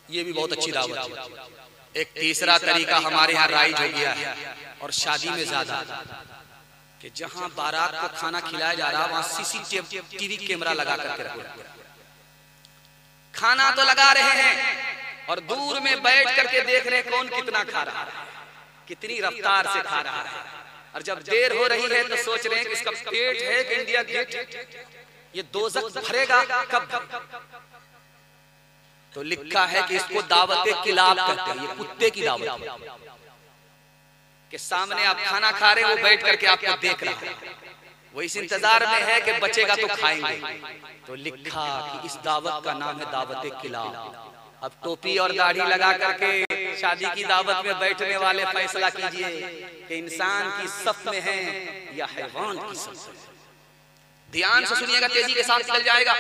Speaker 3: ये भी बहुत अच्छी दावत है। एक तीसरा तरीका हमारे यहाँ राइज हो गया है, और शादी में ज्यादा, कि जहां बारात को खाना खिलाया जा रहा है वहां सीसीटीवी कैमरा लगा करके रखो। खाना तो लगा रहे हैं और दूर में बैठ करके देख रहे हैं कौन कितना खा रहा है, कितनी रफ्तार से खा रहा है। और जब देर हो रही है तो सोच रहे हैं कि इसका पेट है कि इंडिया गेट, ये दोज़ख भरेगा कब। तो लिखा है कि इसको दावत किलाब कहते हैं, ये कुत्ते की दावत के सामने आप खाना खा रहे हो, वो बैठ करके आपको देख रहा है, वो इस इंतजार में है कि बचेगा तो खाएंगे। तो लिखा कि इस दावत का नाम है दावत किलाब। अब टोपी और दाढ़ी लगा करके शादी की दावत में बैठने वाले फैसला कीजिए कि इंसान की सफ में है या हैवान की सफ में। ध्यान से सुनिएगा, तेजी के साथ चल जाएगा।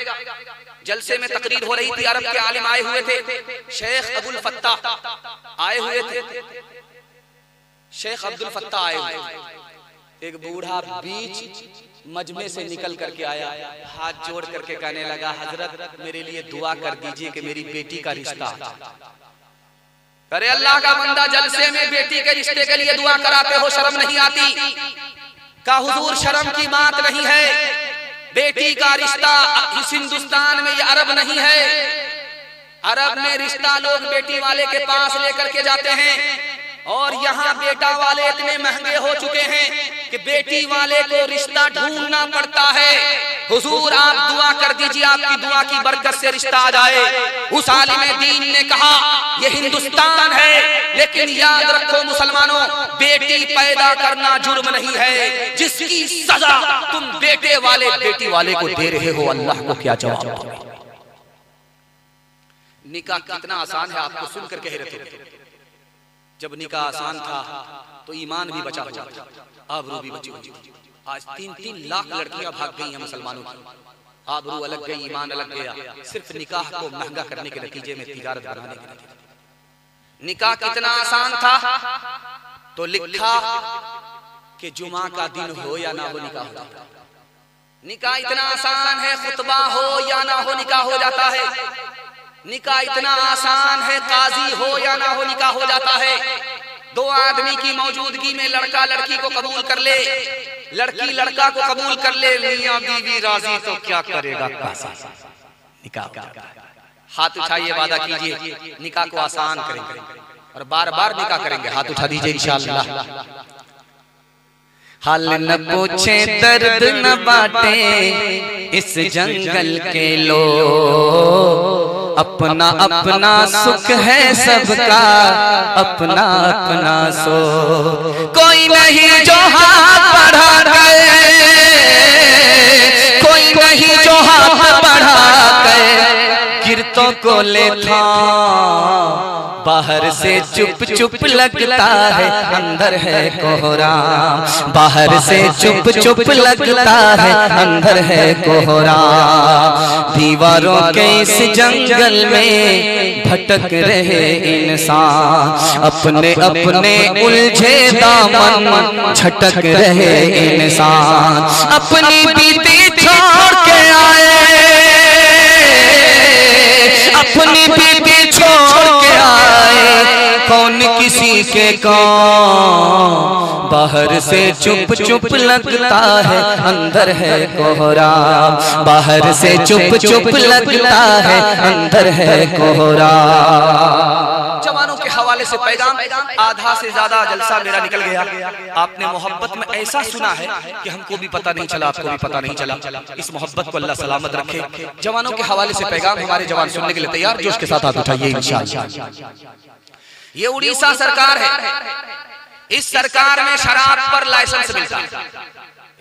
Speaker 3: जलसे में तकरीर हो रही थी, अरब के आलिम आए हुए थे, शेख अब्दुल फत्ताह आए हुए थे, शेख अब्दुल फत्ताह आए हुए। एक बूढ़ा बीच मजमे से निकल करके आया, हाथ जोड़ करके कहने लगा, हजरत मेरे लिए दुआ कर दीजिए कि मेरी बेटी का रिश्ता। अरे अल्लाह का बंदा, जलसे में बेटी के रिश्ते के लिए दुआ कराते हो, शर्म नहीं आती? का हुजूर शर्म की बात नहीं है, बेटी का रिश्ता इस हिंदुस्तान में, ये अरब नहीं है। अरब में रिश्ता लोग बेटी वाले के पास लेकर के जाते हैं, और यहाँ बेटा वाले इतने महंगे हो चुके हैं कि बेटी वाले को रिश्ता ढूंढना पड़ता है। हुजूर आप दुआ कर दीजिए, आपकी दुआ की बरकत से रिश्ता आ जाए। उस आलिम दीन ने कहा ये हिंदुस्तान है, लेकिन याद रखो मुसलमानों, बेटी पैदा करना जुर्म नहीं है। जिसकी सजा तुम बेटे वाले बेटी वाले को दे रहे हो, अल्लाह को क्या जवाब दोगे? निकाह कितना आसान है, आपको सुनकर कह रहे थे। जब निकाह आसान था तो ईमान भी बचा हुआ था, आबरू भी बची हुई। आज 3-3 लाख लड़कियां भाग गई हैं मुसलमानों की। आबरू अलग गई, ईमान अलग गया, सिर्फ निकाह को महंगा करने के नतीजे में, तिजारत बनाने के नतीजे। निकाह कितना आसान था तो लिखा कि जुमा का दिन हो या ना हो निकाह हो जाता। निकाह इतना आसान है, खुतबा हो या ना हो निकाह हो जाता है। निकाह इतना आसान है, काजी हो या ना हो निकाह हो जाता है। 2 आदमी की मौजूदगी में लड़का लड़की को कबूल कर ले, लड़की लड़का को कबूल कर ले, मियां बीवी राजी तो क्या करेगा काजी? निकाह। हाथ उठाइए, वादा कीजिए निकाह को आसान करेंगे और बार बार निकाह करेंगे। हाथ उठा दीजिए इंशाअल्लाह। हाल न पूछे दर्द न बाटे इस जंगल के लोग, अपना अपना सुख है सबका, अपना अपना सो। कोई नहीं जो हाथ बढ़ा गए, कोई नहीं जो हाथ बढ़ा गए, गिरतों को ले था। बाहर से चुप चुप लगता है, अंदर है कोहराम। बाहर से चुप चुप लगता है, अंदर है कोहराम। दीवारों के इस जंगल में भटक रहे इंसान, अपने अपने उलझे दामन झटक रहे इंसान। अपनी बीती छोड़ के आए, अपनी बीती छोड़ के आए, कौन किसी के कौन। बाहर से चुप चुप लगता है, अंदर है कोहराम। बाहर से चुप चुप लगता है, अंदर है कोहराम। जवानों के हवाले से पैगाम, आधा से ज्यादा जलसा मेरा निकल गया। आपने मोहब्बत में ऐसा सुना है कि हमको भी पता नहीं चला, आपको भी पता नहीं चला। इस मोहब्बत को अल्लाह सलामत रखे। जवानों के हवाले से पैगाम हमारे जवान सुनने के लिए तैयार, जोश के साथ हाथ उठाइए इंशाअल्लाह। ये उड़ीसा सरकार है, इस सरकार में शराब पर लाइसेंस मिलता है,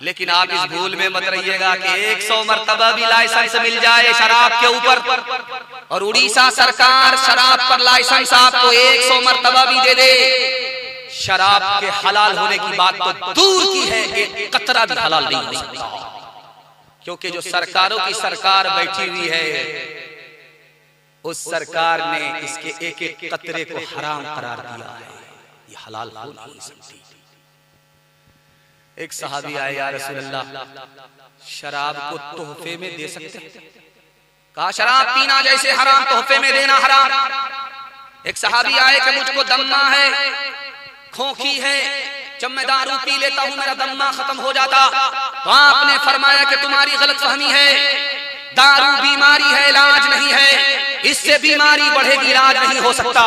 Speaker 3: लेकिन आप इस भूल में मत रहिएगा कि 100 मर्तबा भी लाइसेंस मिल जाए शराब के ऊपर, और उड़ीसा सरकार शराब पर लाइसेंस आपको 100 मर्तबा भी दे दे, शराब के हलाल होने की बात तो दूर की है, एक कतरा भी हलाल नहीं हो सकता। क्योंकि जो सरकारों की सरकार बैठी हुई है, उस सरकार ने इसके एक एक कतरे को हराम करार दिया है, ये हलाल हो नहीं सकती। एक सहाबी आए, या रसूल अल्लाह शराब को तोहफे में दे सकते हैं? कहा शराब पीना जैसे हराम, तोहफे में देना हराम। एक सहाबी आए कि मुझको दम्मा है, खोखी है, जब मैं दारू पी लेता हूं मेरा दम्मा खत्म हो जाता। तो आपने फरमाया कि तुम्हारी गलतफहमी है, दारू बीमारी है, इलाज नहीं है, इससे बीमारी बढ़ेगी, इलाज नहीं हो सकता।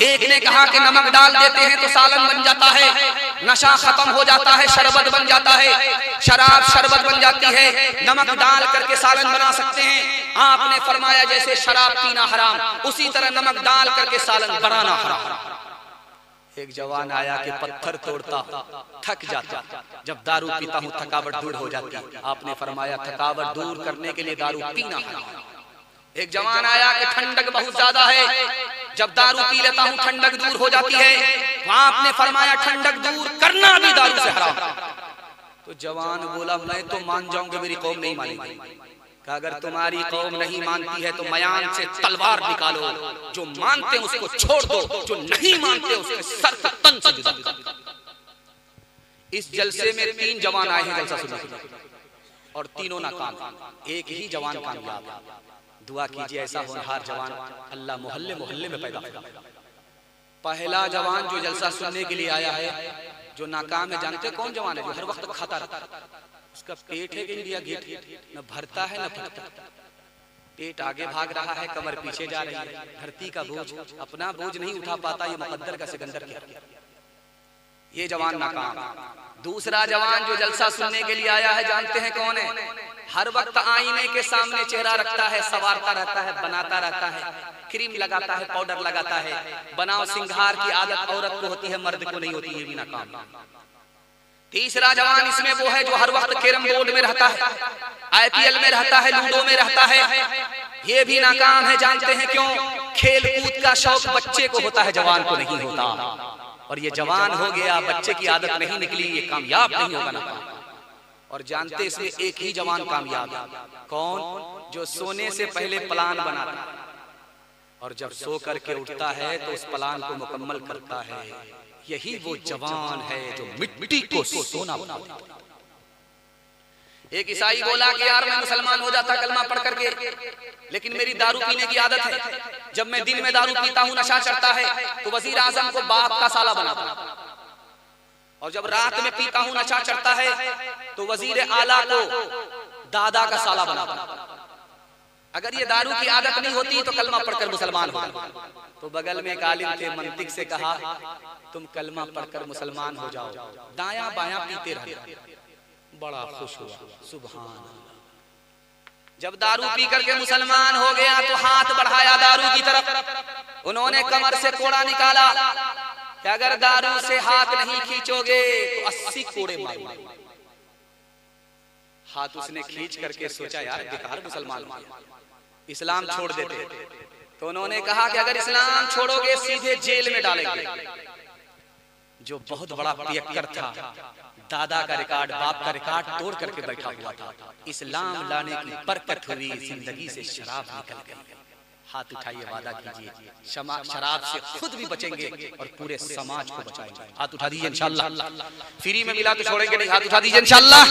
Speaker 3: एक ने कहा कि नमक डाल देते हैं तो सालन बन जाता है, नशा खत्म हो जाता है, शरबत बन जाता है, शराब शरबत बन जाती है, नमक डाल करके सालन बना सकते हैं। आपने फरमाया जैसे शराब पीना हराम, उसी तरह नमक डाल करके सालन बनाना हराम। एक जवान आया कि पत्थर तोड़ता थक जाता, जब दारू पीता हूँ थकावट दूर हो जाती। आपने फरमाया थकावट दूर करने के लिए दारू पीना हराम। एक जवान आया कि ठंडक बहुत ज्यादा है, जब दारू पी लेता हूँ ठंडक दूर हो जाती है। तो आपने फरमाया ठंडक दूर करना भी दारू से हराम। तो जवान बोला मैं तो मान जाऊंगा, मेरी कौम नहीं मानेगी। कि अगर तुम्हारी कौम नहीं मानती है तो मयान से तलवार निकालो, जो मानते हैं उसको छोड़ दो, जो नहीं मानते उसके सर से तन से जुदा कर दो। इस जलसे में 3 जवान आए हैं जलसा सुनने, और तीनों नाकाम, एक ही जवान कामयाब। दुआ कीजिए ऐसा होनहार जवान अल्लाह मोहल्ले मोहल्ले में पैदा करे। पहला जवान जो जलसा सुनने के लिए आया है, जो नाकाम है, जानते कौन जवान है? जो हर वक्त खाता रहता है। उसका पेट है कि इंडिया गेट, न भरता है न फटता। पेट आगे भाग रहा है, कमर पीछे जा रही है। धरती का बोझ, अपना बोझ नहीं उठा पाता, ये मुकद्दर का सिकंदर क्या। ये जवान नाकाम। दूसरा जवान जो जलसा सुनने के लिए आया है, जानते हैं कौन है? हर वक्त आईने के सामने चेहरा रखता है, संवारता रहता है, बनाता रहता है, क्रीम लगाता है, पाउडर लगाता है। बनाव सिंगार की आदत औरत को होती है, मर्द को नहीं होती, ये भी नाकाम। तीसरा जवान इसमें वो है जो हर वक्त कैरम बोर्ड में रहता है, IPL में रहता है, लूडो में रहता है, ये भी नाकाम है। जानते हैं क्यों? खेल कूद का शौक बच्चे को होता है, जवान को नहीं होता। और ये जवान हो गया, बच्चे की आदत नहीं निकली, ये कामयाब नहीं होगा नाकाम। और जानते इसमें एक ही जवान कामयाब है, कौन? जो सोने से पहले प्लान बनाता है और जब सो करके उठता है तो उस प्लान को मुकम्मल करता है। यही वो जवान है जो मिट्टी को सोना बनाता है। एक ईसाई बोला कि यार मैं मुसलमान हो जाता कलमा पढ़ करके, लेकिन मेरी दारू पीने की आदत है। जब मैं दिन में दारू पीता हूँ, नशा चढ़ता है, तो वजीर आजम को बाप का साला बनाता हूँ, और जब रात में पीता हूँ, नशा चढ़ता है, तो वजीर आला को दादा का साला बनाता हूँ। अगर ये दारू की आदत नहीं होती तो कलमा पढ़कर मुसलमान हो। तो बगल में एक आलिम थे, मंतिक से कहा तुम कलमा पढ़कर मुसलमान हो जाओ, दायां बायां पीते रहे। बड़ा खुश हुआ, सुभान अल्लाह। जब दारू पी करके मुसलमान हो गया तो हाथ बढ़ाया दारू की तरफ। उन्होंने कमर से कोड़ा निकाला कि अगर दारू से हाथ नहीं खींचोगे तो 80 कोड़े मारूंगा। हाथ उसने खींच करके सोचा यार बेकार मुसलमान हो गया, इस्लाम छोड़ देते। तो उन्होंने कहा कि अगर इस्लाम छोड़ोगे सीधे जेल में डालेंगे। जो बहुत बड़ा पियक्कर था, दादा का रिकॉर्ड, बाप का रिकॉर्ड तोड़ करके बैठा हुआ था। इस्लाम लाने की बरकत हुई, जिंदगी से शराब निकल गई। हाथ उठाइए, वादा कीजिए शराब से खुद भी बचेंगे और पूरे समाज को बचाएंगे। हाथ उठा दीजिए इंशाअल्लाह। फ्री में मिला तो छोड़ेंगे नहीं, हाथ उठा दीजिए इंशाअल्लाह।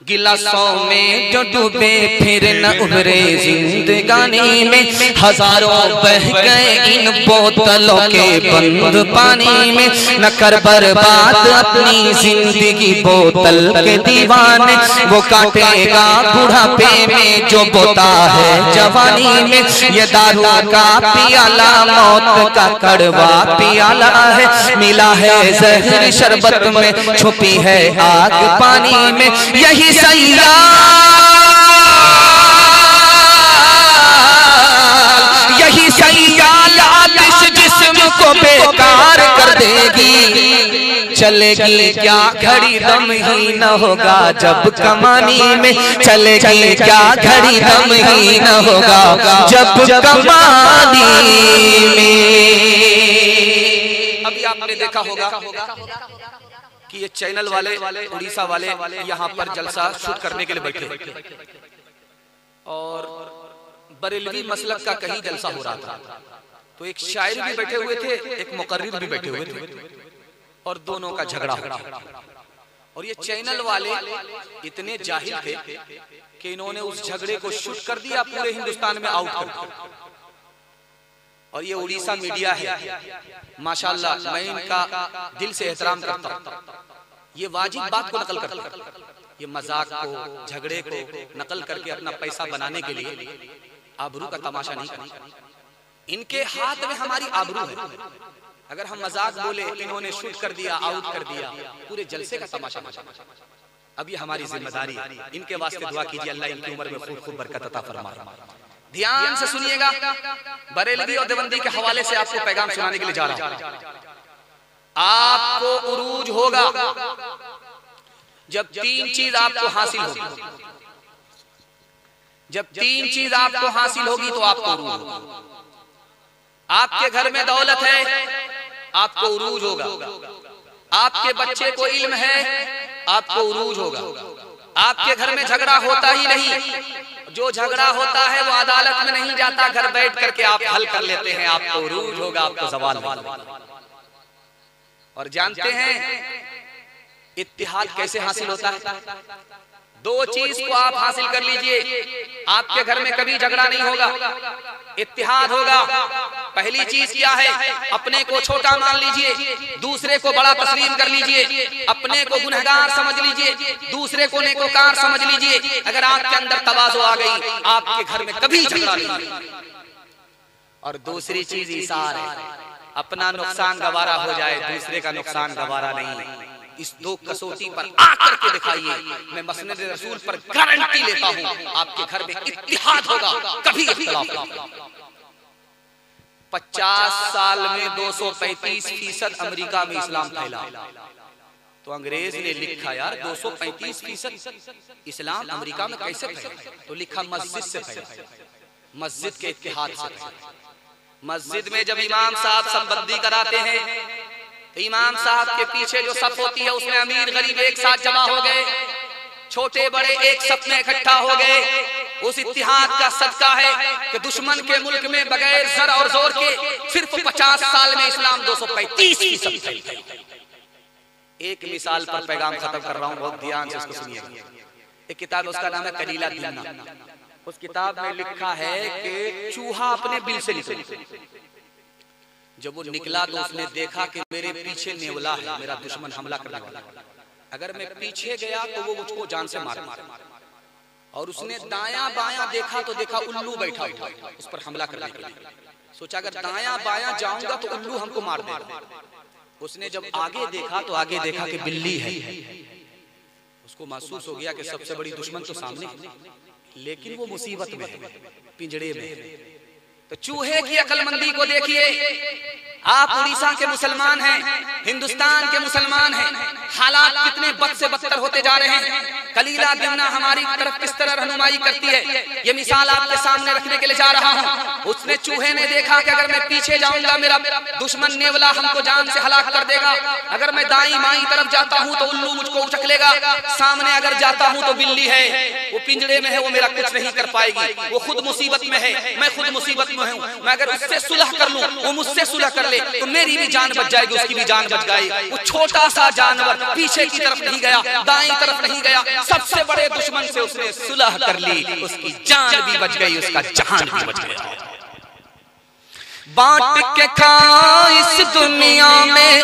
Speaker 3: गिलासों में जो डूबे फिर न उभरे जिंदगानी में, हजारों बह गए इन बोतलों के बंद पानी में। न कर बर्बाद अपनी जिंदगी बोतल के दीवाने, वो काटेगा बुढ़ापे में जो बोता है जवानी में। ये दारू का पियाला मौत का कड़वा पियाला है, मिला है जहर शरबत में, छुपी है आग पानी में। यही सैयाल आतिश जिस्म को बेकार कर देगी। चलेगी क्या घड़ी दम ही न होगा जब कमानी में, चलेगी क्या घड़ी दम ही न होगा जब कमानी में। अभी आपने देखा होगा कि ये चैनल वाले, उड़ीसा वाले यहाँ पर जलसा शूट करने के लिए बैठे, और बरेलवी मसलक का कहीं जलसा हो रहा था। तो एक शायर भी बैठे हुए थे, एक मुकर्रिर भी बैठे हुए थे, और दोनों का झगड़ा हो। और ये चैनल वाले इतने जाहिल थे कि इन्होंने उस झगड़े को शूट कर दिया, पूरे हिंदुस्तान में आउट कर दिया। और ये उड़ीसा मीडिया है, माशाल्लाह, मैं इनका दिल से एहतराम करता हूँ। ये वाजिब बात को नकल करता है, ये मजाक को, झगड़े को नकल करके अपना पैसा बनाने के लिए आबरू का तमाशा नहीं करता। इनके हाथ में हमारी आबरू है। अगर हम मजाक बोले, इन्होंने शूट कर दिया, आउट कर दिया, पूरे जलसे का तमाशा। अब ये हमारी जिम्मेदारी है, इनके वास्ते दुआ कीजिए, अल्लाह इनकी उम्र में खूब खूब बरकत अता फरमाए। ध्यान से सुनिएगा, बरेलवी और देवबंदी के हवाले से आपको पैगाम सुनाने के लिए जा रहा हूं। आपको उरूज होगा जब 3 चीज आपको हासिल होगी। जब 3 चीज आपको हासिल होगी तो आपको उरूज होगा। आपके घर में दौलत है, आपको उरूज होगा। आपके बच्चे को इल्म है, आपको उरूज होगा। आपके घर में झगड़ा होता ही नहीं, जो झगड़ा होता है वो अदालत में नहीं जाता, घर बैठ करके आप हल कर लेते हैं, आपको उरूज होगा, आपको ज़वाल होगा। और जानते हैं इत्तिहाद कैसे हासिल होता है? 2 चीज को आप हासिल कर लीजिए, आपके घर में कभी झगड़ा नहीं होगा, इत्तिहाद होगा। पहली चीज क्या है? अपने को छोटा मान लीजिए, दूसरे को बड़ा तस्लीम कर लीजिए। अपने को गुनहगार समझ लीजिए, दूसरे को नेकोकार समझ लीजिए। अगर आपके अंदर तवाज़ु आ गई, आपके घर में कभी झगड़ा नहीं। और दूसरी चीज ईसार है, अपना नुकसान गवारा हो जाए, दूसरे का नुकसान गवारा नहीं। इस दो कसौटी पर आकर के दिखाइए, मैं मसनद रसूल पर गारंटी लेता हूं आपके घर में इत्तिहाद होगा, कभी इख्तिलाफ नहीं। 50 साल में 235% अमेरिका में इस्लाम फैला, तो अंग्रेज ने लिखा यार 235% इस्लाम अमेरिका में कैसे फैला, तो लिखा मस्जिद से फैला, मस्जिद के इत्तिहाद से फैला। मस्जिद में जब इमाम साहब संबंधी कराते हैं तो इमाम साहब के पीछे जो सफ होती है उसमें अमीर गरीब एक साथ जमा हो गए, छोटे बड़े एक सफ में इकट्ठा हो गए। उस इत्तिहाद का सदका है कि दुश्मन के मुल्क में बगैर जर और जोर के सिर्फ 50 साल में इस्लाम 235% फैल गया। एक मिसाल पर पैगाम खत्म कर रहा हूं, बहुत ध्यान से इसको सुनिएगा। एक किताब उसका नाम है कलीला दीना। उस किताब में लिखा है कि चूहा अपने बिल से निकला। जब वो निकला तो उसने देखा कि मेरे पीछे नेवला है, मेरा दुश्मन हमला करने वाला, अगर मैं पीछे गया तो वो मुझको जान से मार। और उसने दायां बायां देखा तो देखा उल्लू बैठा हुआ उस पर हमला करने के लिए। सोचा अगर दायां बायां जाऊंगा तो उल्लू हमको मार देगा। उसने जब आगे देखा तो आगे देखा कि बिल्ली है। उसको महसूस हो गया कि सबसे बड़ी दुश्मन तो सामने, लेकिन वो मुसीबत में है, पिंजड़े में है। तो चूहे की अकलमंदी को देखिए। आप उड़ीसा के मुसलमान हैं, हिंदुस्तान के मुसलमान हैं, हालात कितने बद से बदतर होते जा रहे हैं। कलीला दिमना हमारी तरफ किस तरह रहनुमाई करती है, ये मिसाल आपके सामने रखने के लिए जा रहा हूं। उसने चूहे ने देखा कि अगर मैं पीछे जाऊंगा मेरा दुश्मन नेवला हमको जान से हलाक कर देगा, अगर मैं दाईं बाईं तरफ जाता हूं तो उल्लू मुझको उचक लेगा, सामने अगर जाता हूं तो बिल्ली है, वो पिंजड़े में है, वो मेरा कुछ नहीं कर पाएगी, वो खुद मुसीबत में है, मैं खुद मुसीबत में हूं। मैं अगर उससे सुलह कर लूं, वो मुझसे सुलह कर ले तो मेरी भी जान बच जाएगी, उसकी भी जान बच गई। वो छोटा सा जानवर पीछे की तरफ नहीं गया, दाईं तरफ नहीं गया, सबसे बड़े दुश्मन से उसने सुलह कर ली, उसकी जान भी बच गई, उसका जहान भी बच गया।
Speaker 2: बांट के खा इस दुनिया में,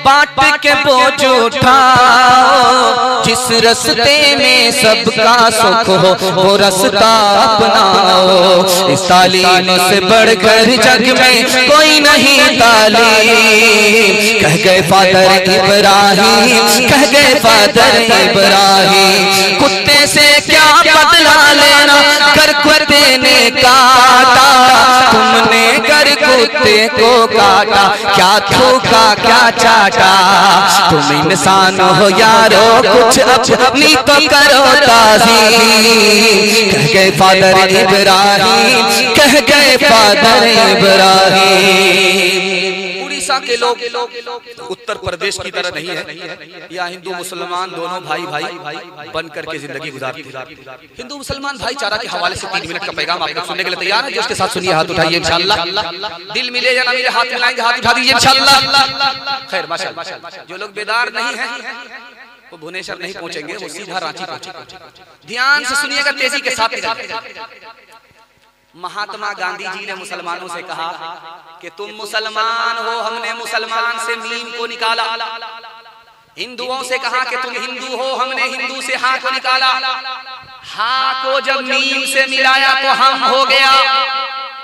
Speaker 2: बांट के बोझ उठाओ, जिस रस्ते में सबका सुख हो वो रास्ता अपनाओ। इस तालीम से बढ़कर जग में कोई नहीं तालीम, कह गए फादर इब्राहिम, कह गए फादर इब्राहिम। कुत्ते से क्या बदला लेना, कर कुत्ते ने काटा, तुमने कर कुत्ते को काटा, क्या थूका क्या चाटा। तुम इंसान हो यारो, कुछ अपनी तो करो ताज़ीम। कह गए फादर इब्राहिम, कह गए फादर इब्राहिम।
Speaker 3: उड़ीसा के लोग उत्तर प्रदेश की तरह नहीं है, या हिंदू मुसलमान दोनों भाई भाई बन करके जिंदगी गुजारते। हिंदू मुसलमान भाईचारा के हवाले से 3 मिनट का पैगाम आप लोग सुनने के लिए तैयार है? जो उसके साथ सुनिए, हाथ उठाइए इंशाअल्लाह। दिल मिले या ना मिले, हाथ मिलाएंगे, हाथ उठा दीजिए इंशाअल्लाह। खैर माशाअल्लाह। जो लोग बेदार नहीं है वो भुवनेश्वर नहीं पहुंचेंगे, वो सीधा रांची पहुंचेंगे। ध्यान से सुनिएगा, तेजी के साथ। महात्मा गांधी जी ने मुसलमानों से कहा कि तुम मुसलमान हो, हमने मुसलमान से मीम को निकाला। हिंदुओं से कहा कि तुम हिंदू हो, हमने हिंदू से हा को निकाला। हा को जब मीम से मिलाया तो हम हो गया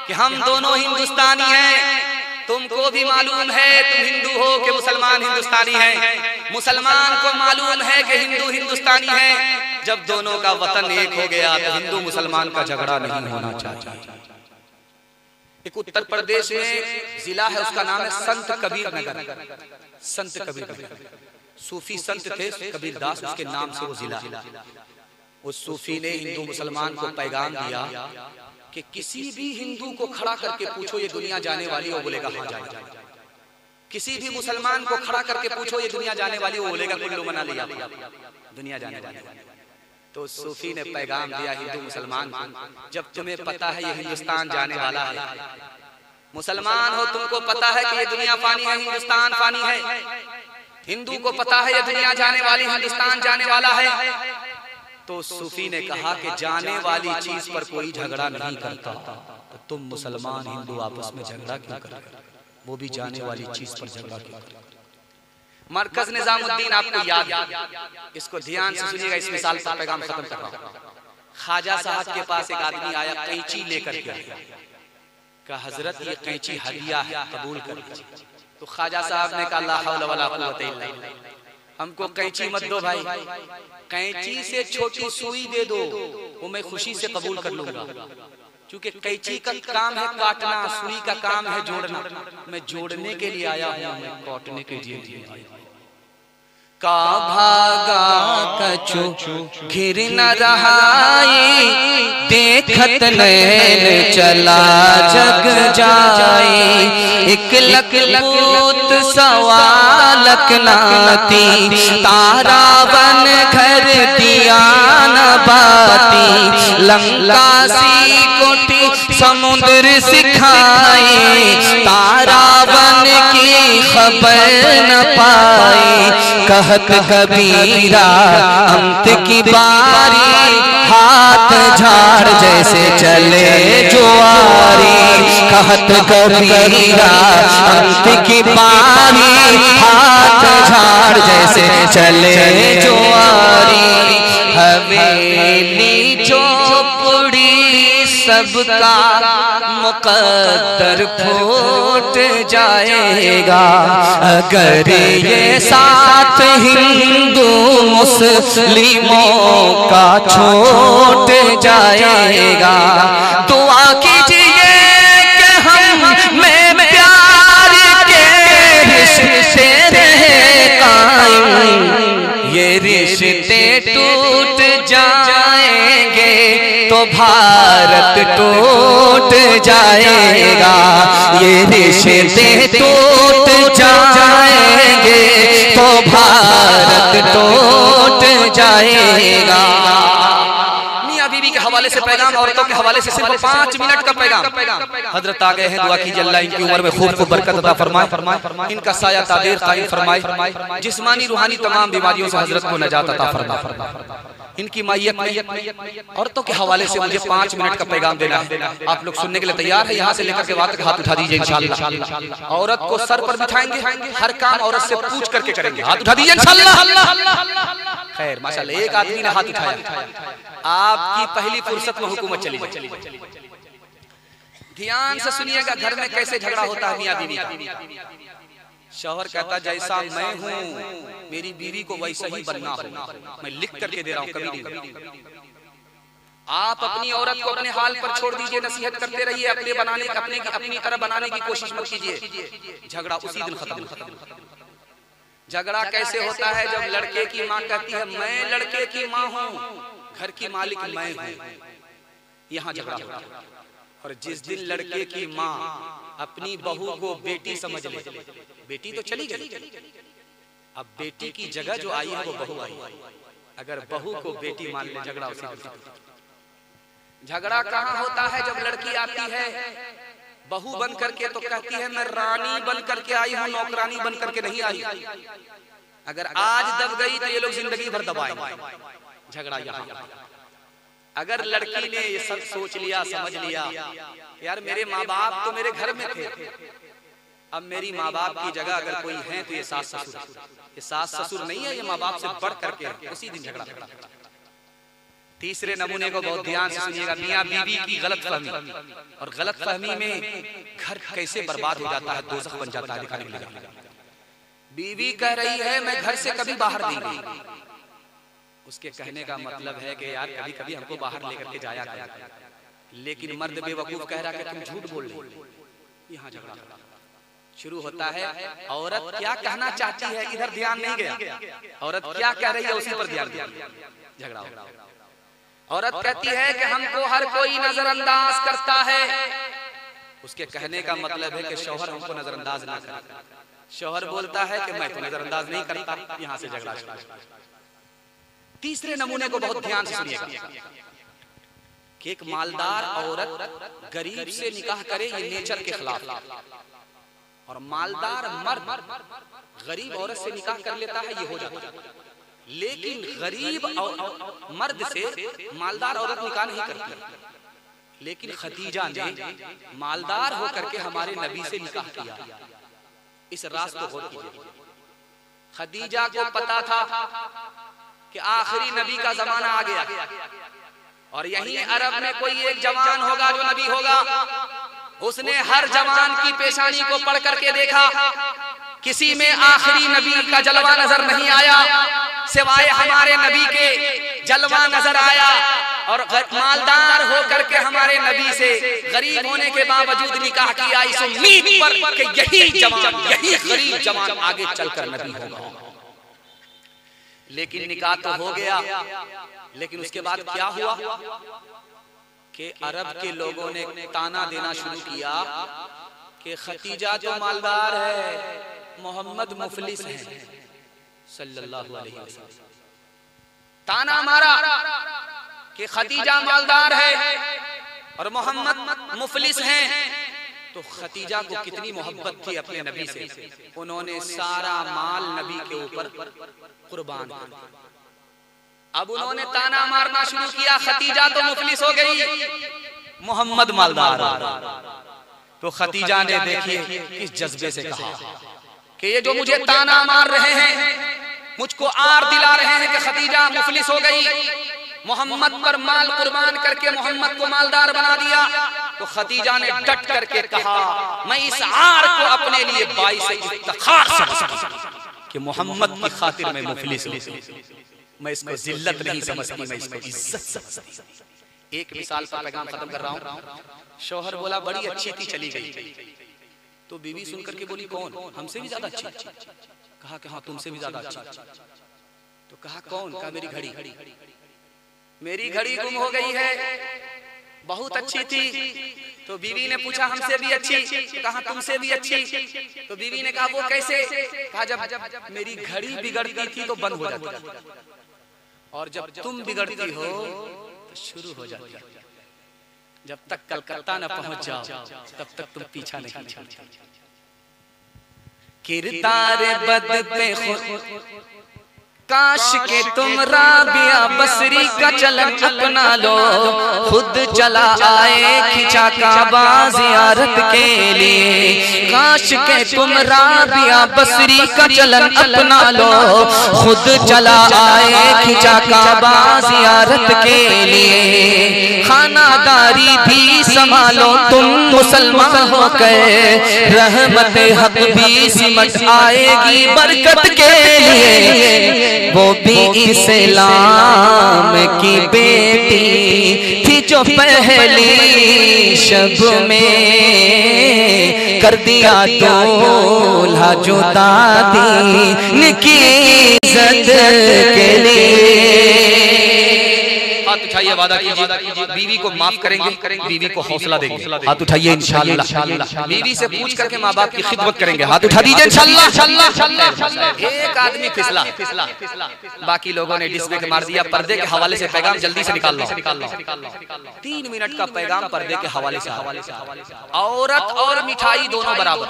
Speaker 3: कि हम दोनों हिंदुस्तानी हैं। तुमको भी मालूम है तुम हिंदू हो कि मुसलमान हिंदुस्तानी हैं, मुसलमान को मालूम है कि हिंदू हिंदुस्तानी हैं। जब दोनों का वतन एक हो गया तो हिंदू मुसलमान का झगड़ा नहीं होना चाहिए। एक उत्तर प्रदेश में जिला है, उसका नाम है संत कबीर नगर। संत कबीर नगर, सूफी संत थे कबीरदास, उसके नाम से वो जिला। उस सूफी ने हिंदू मुसलमान को पैगाम दिया कि किसी भी हिंदू को खड़ा करके पूछो ये दुनिया जाने वाली, वो बोलेगा हाँ जाए। किसी भी मुसलमान को खड़ा करके पूछो ये दुनिया जाने वाली, वो बोलेगा कुल्लू मनाली दुनिया जाने वाली। तो सूफी ने पैगाम दिया हिंदू मुसलमान को, जब तुम्हें पता है ये हिंदुस्तान जाने वाला है, मुसलमान हो तुमको पता है कि ये दुनिया फानी है, हिंदुस्तान फानी है, हिंदू को पता है ये दुनिया जाने वाली, हिंदुस्तान जाने वाला है। तो सूफी ने कहा कि जाने वाली चीज पर कोई झगड़ा नहीं करता, तो तुम मुसलमान हिंदू आपस में झगड़ा क्यों कर, वो भी जाने वाली चीज पर झगड़ा क्यों कर। मरकज निजामुद्दीन आपको याद है, इसको ध्यान से सुनिएगा, इस मिसाल पर पैगाम खत्म कर रहा हूं। ख्वाजा साहब के पास एक आदमी आया, कैंची लेकर के आया। का हजरत ये कैंची हदिया है, कबूल कर लीजिए। तो ख्वाजा साहब ने कहा ला हौला वला कुव्वता इल्ला बिल्लाह, हमको कैंची मत दो भाई, कैंची से छोटी सुई दे दो, वो मैं खुशी से कबूल कर लूंगा। क्योंकि कैंची का काम है काटना, सुई का काम है जोड़ना। मैं जोड़ने के लिए आया हूँ, मैं काटने के लिए नहीं आया हूँ। का भागा कछु घिर न रहाई, देखत नैन चला जग जाए। एक लख लूत सवा लख नाती, तारा बन घर दिया न बाती। लंका सी कोटि समुद्र सिखाए, तारा बन की खबर न पाई। कहत कबीरा अंत की बारी, हाथ झाड़ जैसे चले जुआरी। कहत कबीरा अंत की बारी, हाथ झाड़ जैसे चले जुआरी। हवेली चौपड़ी सबका मुकद्दर फूट जाएगा, अगर ये साथ हिंदू मुस्लिमों का छूट जाएगा। दुआ कीजिए कि हम में प्यार के रिश्ते रहे कायम, ये रिश्ते टूट जाएंगे तो भारत टूट जाएगा। ये रिश्ते टूट जाएंगे तो भारत टूट जाएगा। मियां बीवी के हवाले से पैगाम, औरतों के हवाले से सिर्फ 5 मिनट का पैगाम। हजरत आ गए हैं, दुआ कीजिए अल्लाह इनकी उम्र में खूब खूब बरकत अता फरमाए, इनका साया ताबीर कायम फरमाए, जिस्मानी रूहानी तमाम बीमारियों से हजरत को नजात अता फरमाए। इनकी मायत औरतों के हवाले से मुझे 5 मिनट का पैगाम देना है। आप लोग सुनने के लिए तैयार है? यहाँ से लेकर के वहां तक हाथ उठा दीजिए इंशाअल्लाह। औरत को सर पर बिठाएंगे, हर काम औरत से पूछ करके करेंगे। हाथ उठा दीजिए इंशाअल्लाह। खैर माशाअल्लाह, एक आदमी ने हाथ उठाया। आपकी पहली फुर्सत में हुकूमत चली जाए। ध्यान से सुनिएगा, घर में कैसे झगड़ा होता है मियां बीवी का। शौहर कहता जैसा मैं हूँ मेरी बीवी को वैसा ही बनना हो। मैं लिख करके दे रहा हूँ, कभी नहीं। आप अपनी औरत को अपने हाल पर छोड़ दीजिए, नसीहत करते रहिए, अपनी तरह बनाने की कोशिश मत कीजिए। झगड़ा उसी दिन खत्म। झगड़ा कैसे होता है? जब लड़के की माँ कहती है मैं लड़के की माँ हूँ, घर की मालिक मैं हूँ, यहाँ झगड़ा होता है। और जिस दिन लड़के की माँ अपनी बहू को बेटी समझ ले, बेटी तो चली गई, अब बेटी की जगह जो आई है वो बहू आई। अगर बहू को बेटी मान ले, झगड़ा उसी दिन। झगड़ा कहाँ होता है? जब लड़की आती है बहू बन करके तो कहती है मैं रानी बन करके आई हूँ, नौकरानी बन करके नहीं आई। अगर आज दब गई तो ये लोग जिंदगी भर दबाएंगे। झगड़ा यहाँ। अगर लड़की ने ये सब सोच लिया, समझ लिया, यार मेरे माँ बाप तो मेरे घर में थे, अब मेरी माँ बाप की जगह अगर कोई है तो ये सास ससुर। ये सास ससुर नहीं है, ये माँ बाप से बढ़ करके, उसी दिन झगड़ा। तीसरे नमूने को बहुत ध्यान से सुनिएगा, मियां बीवी की गलतफहमी। और गलतफहमी में घर कैसे बर्बाद हो जाता है, दोज़ख बन जाता है। दिखाने के लिए बीवी कह रही है मैं घर से कभी बाहर नहीं गई, उसके कहने का मतलब है कि यार कभी कभी हमको बाहर लेकर के जाया कर। लेकिन मर्द बेवकूफ कह रहा है कि तुम झूठ बोल रहे हो। यहाँ झगड़ा शुरू होता है। औरत क्या कहना चाहती है इधर ध्यान नहीं गया, औरत क्या कह रही है उसी पर ध्यान दिया। झगड़ा हो। औरत कहती है कि हमको हर कोई नजरअंदाज करता है, उसके कहने का मतलब है कि शौहर हमको नजरअंदाज ना करे। शौहर बोलता है कि मैं तो नजरअंदाज नहीं करता। यहाँ से झगड़ा। तीसरे नमूने को बहुत ध्यान से सुनिएगा कि एक मालदार औरत गरीब से निकाह करे, ये नेचर के खिलाफ। और मालदार मर्द गरीब औरत से निकाह कर लेता है, ये हो जाता है। लेकिन गरीब मर्द से मालदार औरत निकाह नहीं करती। लेकिन खदीजा ने मालदार होकर के हमारे नबी से निकाह किया। इस राज को गौर कीजिए। खदीजा को पता था कि आखिरी नबी का जमाना आ गया और यहीं अरब में कोई एक जवान होगा जो नबी होगा। उसने हर जवान की पेशानी को पढ़ करके देखा, किसी में आखिरी नबी का जलवा नजर नहीं आया, सिवाय हमारे नबी के जलवा नजर आया। और मालदार होकर के हमारे नबी से गरीब होने के बावजूद निकाह किया, इस उम्मीद पर कि यही जवान, यही गरीब जवान आगे चलकर नबी होगा। लेकिन निकाह तो हो गया, लेकिन उसके बाद क्या हुआ कि अरब के लोगों ने ताना देना शुरू किया कि खतीजा तो मालदार है, मोहम्मद मुफलिस है सल्लल्लाहु अलैहि वसल्लम। ताना मारा कि खतीजा मालदार है और मोहम्मद मुफलिस है। तो खतीजा को कितनी मोहब्बत थी अपने नबी से, उन्होंने सारा माल नबी के ऊपर कुर्बान कर दिया। अब उन्होंने ताना मारना शुरू किया, खतीजा तो मुफलिस हो गई, मोहम्मद मालदार। तो खतीजा ने देखिए किस जज्बे से कहा कि ये जो मुझे ताना मार रहे हैं, मुझको आर दिला रहे हैं कि खतीजा मुफलिस हो गई, मोहम्मद पर माल कुर्बान करके मोहम्मद को मालदार बना दिया। तो खतीजा ने डट करके कहा, मैं इस आर को अपने लिए बाइस इफ्तिखार समझती कि मोहम्मद की खातिर मैं मुफलिस हूं, मैं इसको जिल्लत नहीं समझती, मैं इसको इज्जत समझती। एक मिसाल पर पैगाम खत्म कर रहा हूं। शौहर बोला बड़ी अच्छी थी, चली गई। तो बीवी सुनकर के बोली कौन? हमसे भी ज्यादा अच्छी। कहा कि हाँ तुमसे भी ज्यादा अच्छी। तो कहा कौन? कहा मेरी घड़ी, मेरी घड़ी गुम हो गई है, बहुत अच्छी थी। तो बीवी ने पूछा हमसे भी अच्छी? कहा तुमसे भी अच्छी। तो बीवी ने कहा वो कैसे? कहा जब मेरी घड़ी बिगड़ती थी तो बंद हो जाती, और जब तुम बिगड़ती हो तो शुरू हो जाती। जब तक कलकत्ता न पहुंच जाओ तब तक तुम पीछा नहीं छोड़ती। किरदार बद पे काश के तुम राबिया बसरी का चलन अपना लो, खुद चला आए खिंचा काबा ज़ियारत के लिए। काश के तुम राबिया बसरी का चलन अपना लो, खुद चला आए खिंचा काबा ज़ियारत के लिए। खानादारी भी संभालो तुम मुसलमान होकर, रहमत हक भी सिमट आएगी बरकत के लिए। वो भी इस्लाम की बेटी थी जो पहली शब में कर दिया दूल्हा जुदा दीन की इज्जत के लिए। हाथ उठाइए, वादा कीजिए बीवी को माफ करेंगे, बीवी को हौसला देंगे। हाथ उठाइए इंशाअल्लाह। बीवी से पूछ करके माँ बाप की खिदमत करेंगे। हाथ उठा दीजिए इंशाअल्लाह। एक आदमी फिसला, बाकी लोगों ने डिस्प्ले के मार दिया। पर्दे के हवाले से पैगाम जल्दी से निकाल लो। 3 मिनट का पैगाम पर्दे के हवाले से। औरत और मिठाई दोनों बराबर,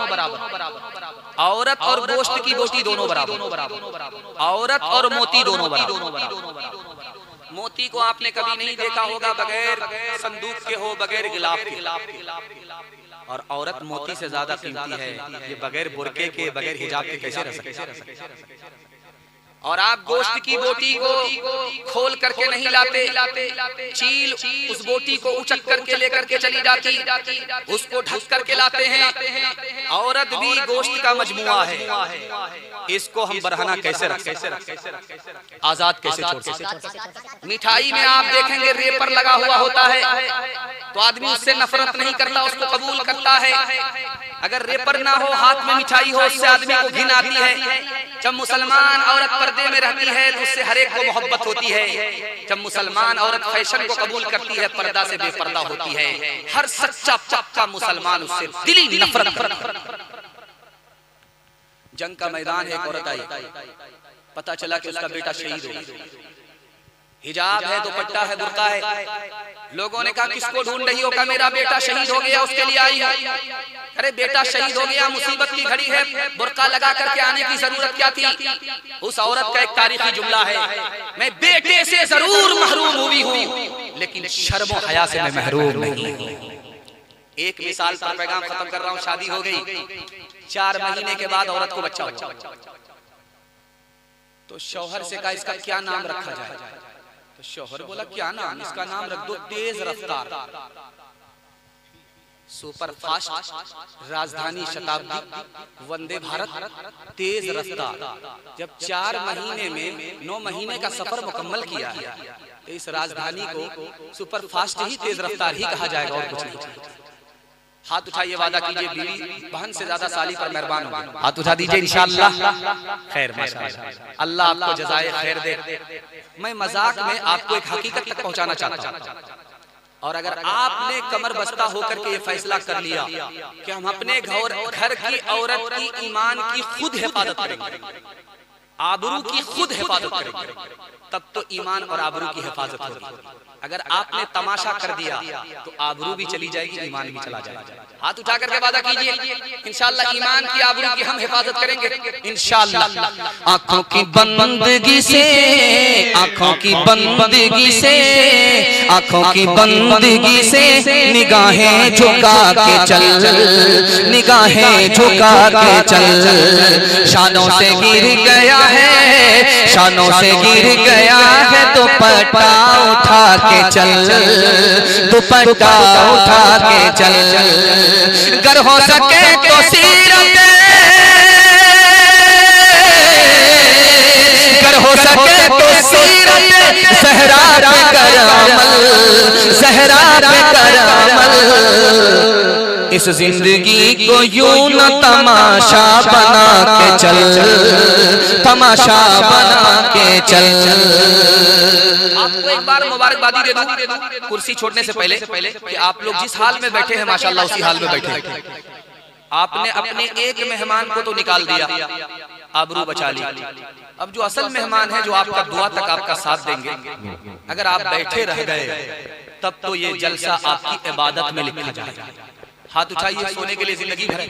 Speaker 3: औरत और गोश्त की बोटी दोनों बराबर, औरत और मोती दोनों बराबर। मोती को आपने कभी नहीं देखा होगा बगैर संदूक के हो, बगैर गिलाफ के। और औरत मोती से ज्यादा कीमती है, ये बगैर बुरके के, बगैर हिजाब के कैसे रह सकते? और आप गोश्त की बोटी को खोल करके नहीं लाते, चील उस बोटी को उचक करके लेकर के चली जाती, उसको ढक करके लाते हैं। औरत भी गोश्त का मजमुआ है, इसको हम बरहना कैसे रख, आजाद कैसे छोड़ सकते? मिठाई में आप देखेंगे रेपर लगा हुआ होता है, तो आदमी उससे नफरत नहीं करता, उसको कबूल करता है। अगर रेपर ना हो, हाथ में मिठाई हो, उससे आदमी को घिन आती है। जब मुसलमान औरत पर्दे में रहती है तो उससे हर एक को मोहब्बत होती है। जब मुसलमान औरत फैशन को कबूल करती है, पर्दा से बेपर्दा होती है, हर सच्चा पक्का मुसलमान उससे दिली नफरत। जंग का मैदान है, एक औरत आई, पता चला कि उसका बेटा शहीद हो गया। हिजाब है, दुपट्टा है, बुर्का है। लोगों ने कहा किसको ढूंढ रही हो? कहा मेरा बेटा शहीद हो गया, उसके लिए आई है। अरे बेटा शहीद हो गया, मुसीबत की घड़ी है, बुर्का लगा करके आने की जरूरत क्या थी? उस औरत का एक तारीखी जुमला है, मैं बेटे से जरूर महरूम हुई हूँ, लेकिन शर्म हया से मैं महरूम नहीं हूँ। एक मिसाल पर पैगाम खत्म कर रहा हूँ। शादी हो गई, 4 महीने के बाद औरत को बच्चा हुआ। तो शौहर से कहा इसका क्या नाम रखा जाए? तो शौहर बोला क्या नाम? इसका नाम रख दो तेज रफ्तार। सुपर फास्ट, राजधानी शताब्दी, वंदे भारत, तेज रफ्तार। जब 4 महीने में 9 महीने का सफर मुकम्मल किया है तो इस राजधानी को सुपर फास्ट ही, तेज रफ्तार ही कहा जाएगा और कुछ नहीं। हाथ उठाइए, वादा कीजिए बीवी बहन से ज्यादा साली पर मेहरबान होगा। हाथ उठा दीजिए इंशाअल्लाह। खैर माशाअल्लाह, अल्लाह आपको जज़ाए खैर दे। मैं मजाक में आपको एक हकीकत तक पहुंचाना चाहता हूं, और अगर आपने कमर बस्ता होकर के ये फैसला कर लिया कि हम अपने घर की औरत की ईमान की खुद हिफाजत करेंगे, आबरू की खुद हिफाजत करेंगे, तब तो ईमान और आबरू की हिफाजत होगी। अगर आपने तमाशा कर दिया तो आबरू भी चली जाएगी, ईमान भी चला जाएगा। हाथ उठा करके वादा कीजिए इंशाअल्लाह ईमान की, आबरू की हम हिफाजत करेंगे इंशाअल्लाह।
Speaker 2: आंखों की बंदगी से, आंखों की बंदगी से, आंखों की बंदगी से निगाहें झुका के चल, निगाहें झुका के चल। शानों से गिर गया है, शानों से गिर गया है, दुपट्टा उठा के चल, दुपट्टा उठा के चल। गर हो सके तो सीरत, गर हो सके तो सीरत ज़हरा पे कर अमल, ज़हरा पे कर अमल। इस जिंदगी को यूं न तमाशा बना के चल, तमाशा बना के चल।
Speaker 3: आपको एक बार मुबारकबादी दे दूं कुर्सी छोड़ने से पहले कि आप लोग जिस हाल में बैठे हैं माशाअल्लाह उसी हाल में बैठे। आपने अपने एक मेहमान को तो निकाल दिया, आबरू बचा ली। अब जो असल मेहमान है, जो आपका दुआ तक आपका साथ देंगे, अगर आप बैठे रह गए तब तो ये जलसा आपकी इबादत में लिखा जाएगा। हाथ उठाइए, सोने के लिए जिंदगी भर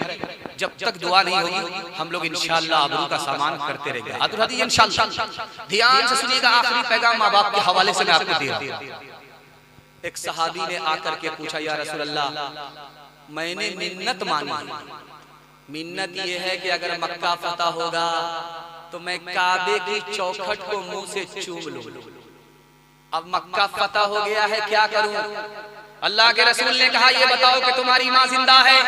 Speaker 3: जब तक दुआ नहीं होगी हम लोग इंशाअल्लाह आबरू का सामान करते रहेंगे। हाथ उठा दीजिए इंशाअल्लाह। ध्यान से सुनिएगा, आखिरी पैगाम माँ बाप के हवाले से मैं आपको दे रहा हूं। एक सहाबी ने आकर के पूछा, या रसूल अल्लाह मैंने मिन्नत मानी, मिन्नत ये है कि अगर मक्का फतह होगा तो मैं काबे की चौखट को मुंह से चूम लूं। अब मक्का फतह हो गया है, क्या करूं? अल्लाह के रसूल ने कहा, ये बताओ कि तुम्हारी माँ जिंदा है?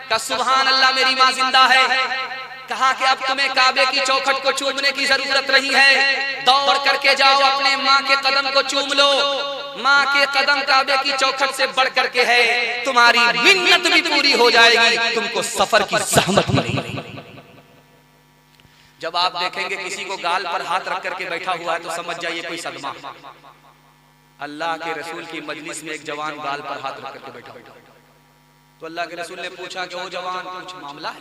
Speaker 3: का सुभान अल्लाह, मेरी माँ जिंदा है। कहा कि अब तुम्हें काबे की चौखट को चूमने की जरूरत नहीं है, दौड़ करके जाओ अपने माँ के कदम को चूम लो। माँ के कदम काबे की चौखट से बढ़ करके है, तुम्हारी मिन्नत भी पूरी हो जाएगी, तुमको सफर की ज़हमत नहीं। जब आप देखेंगे किसी को गाल पर हाथ रख करके बैठा हुआ है तो समझ जाइए कोई सदमा। अल्लाह के रसूल की मजलिस में एक जवान गाल पर हाथ रख करके बैठा, तो अल्लाह के रसूल ने पूछा कि ओ जवान कुछ मामला है?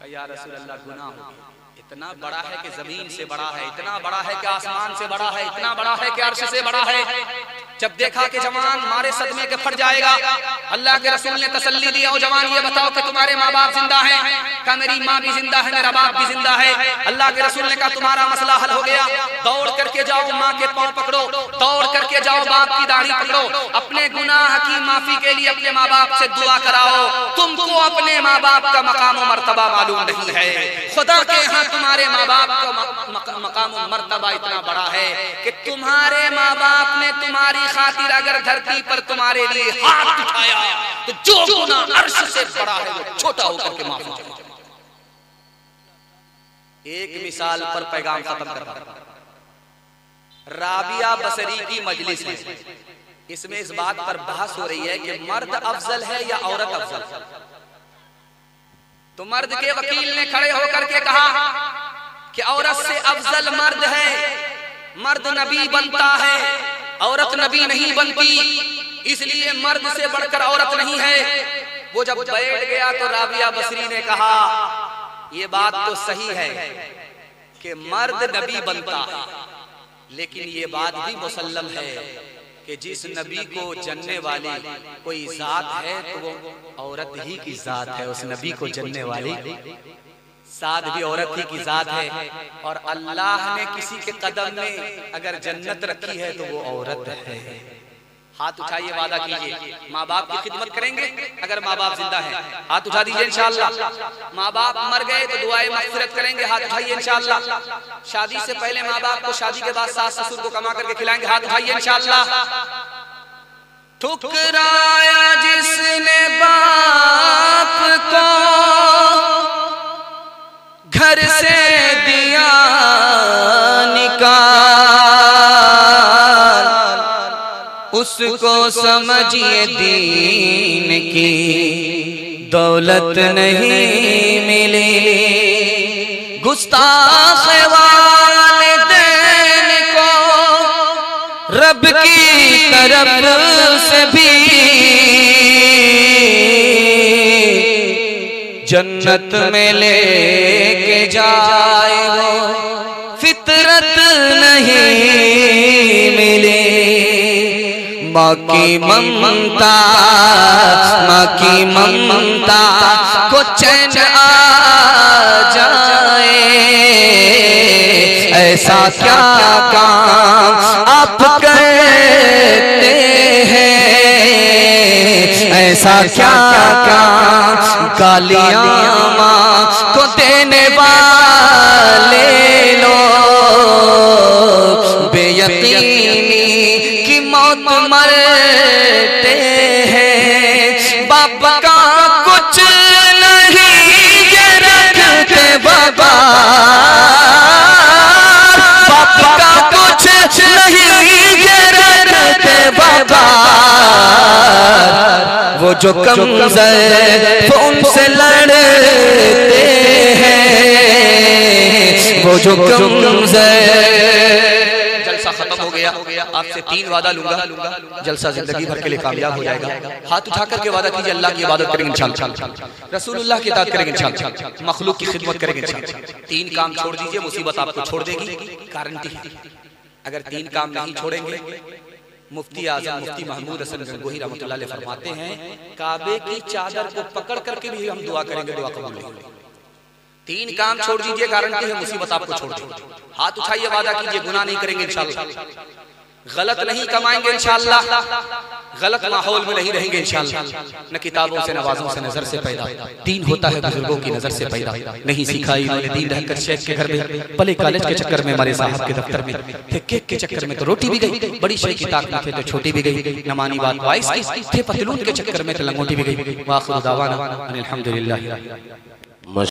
Speaker 3: या रसूल अल्लाह गुनाह हो गया, इतना बड़ा है कि जमीन से बड़ा है, इतना बड़ा है कि आसमान से बड़ा है, इतना बड़ा है कि अर्श से बड़ा है। जब देखा कि जवान मारे सदमे के फट जाएगा, अल्लाह के रसूल ने तसल्ली दी, ओ जवान ये बताओ कि तुम्हारे माँ बाप जिंदा हैं? कहा मेरी माँ भी जिंदा है, मेरा बाप भी जिंदा है। अल्लाह के रसूल ने कहा तुम्हारा मसला हल हो गया, दौड़ करके जाओ माँ के पाँव पकड़ो, दौड़ करके जाओ बाप की दाढ़ी पकड़ो, अपने गुनाह की माफी के लिए अपने माँ बाप से दुआ कराओ। तुमको अपने माँ बाप का मकाम मर्तबा मालूम नहीं है, खुदा के यहाँ तुम्हारे माँ बाप का मकाम मर्तबा इतना बड़ा है कि तुम्हारे माँ बाप ने तुम्हारी खातिर अगर धरती पर तुम्हारे लिए हाथ उठाया तो जो गुनाह अर्श से बड़ा है वो छोटा होकर के माफ हो जाएगा। एक मिसाल पर पैगाम खत्म करता हूं। राबिया बसरी की मजलिस है, इसमें इस बात पर बहस हो रही है कि मर्द अफजल है या औरत अफजल। तो मर्द के वकील ने खड़े होकर के कहा कि औरत से अफजल मर्द है, मर्द नबी बनता है, औरत नबी नहीं बनती, इसलिए मर्द से बढ़कर औरत नहीं है। वो जब बैठ गया तो राबिया बसरी ने कहा ये बात तो सही है कि मर्द नबी बनता है, लेकिन ये बात भी मुसल्लम है कि जिस नबी को जनने वाली कोई जात है तो वो औरत ही की जात है, उस नबी को जनने वाली साथ भी औरत ही की जात है। और अल्लाह ने किसी के कदम में अगर जन्नत रखी है तो वो औरत है। हाथ उठाइए, वादा कीजिए माँ बाप की खिदमत करेंगे अगर माँ बाप जिंदा है। हाथ उठा दीजिए इंशाअल्लाह। माँ बाप मर गए तो दुआएं मग़फ़िरत करेंगे। हाथ उठाइए इंशाअल्लाह। शादी से पहले माँ बाप को, शादी के बाद सास ससुर को कमा करके खिलाएंगे। हाथ उठाइए इंशाअल्लाह।
Speaker 2: ठुकराया जिसने बाप को, घर से दिया निकाल, उसको समझिए दीन की दौलत नहीं मिली। गुस्ताख वालिदैन को रब की तरफ से भी जन्नत में लेके जाए वो फितरत नहीं मिली। माँ की ममता, माँ की ममता को चैन आ जाए, ऐसा क्या काम आप करते हैं, ऐसा क्या काम गालियां माँ को देने वाले लोग बेयकीनी की मौत मरते हैं। बाप का कुछ नहीं ये रखते बाबा, बाप का कुछ नहीं ये रखते बाबा। वो जो कमज़ोर उनसे लड़ते हैं, वो जो कमज़ोर। जलसा खत्म हो गया, आपसे 3 वादा लूंगा, जलसा जिंदगी भर के लिए कामयाब हो जाएगा। हाथ उठा करके वादा कीजिए अल्लाह की इबादत करेंगे इंशाअल्लाह, रसूलुल्लाह की इताअत करेंगे इंशाअल्लाह, मखलूक की खिदमत करेंगे इंशाअल्लाह। 3 काम छोड़ दीजिए, मुसीबत आपको छोड़ देगी, गारंटी है। अगर 3 काम नहीं छोड़ेंगे, मुफ्ती आजम मुफ्ती महमूद हसन गंगोही रहमतुल्लाह अलैह फरमाते हैं, काबे की चादर को पकड़ करके भी हम दुआ करेंगे, दुआ कबूल होगी। 3 काम छोड़ दीजिए, गारंटी है मुसीबत आपको छोड़ देगी। हाथ उठाइए, वादा कीजिए गुनाह नहीं करेंगे इंशाअल्लाह, गलत नहीं कमाएंगे इंशाअल्लाह, गलत माहौल में नहीं रहेंगे इंशाअल्लाह। न किताबों से, नवाजों से, नजर से पैदा दीन होता है, बुजुर्गों की नजर से पैदा। नहीं सीखा इन्होंने दीन रहकर शेख के घर में, पले कॉलेज के चक्कर में, हमारे साहब के दफ्तर में थे, केक के चक्कर में तो रोटी भी गई, बड़ी शेख की ताक में थे तो छोटी भी गई, न मानी बात वाइस की थे, पतलून के चक्कर में तो लंगोटी भी गई। वाखिर दावाना अनिल हम्दुलिल्लाह।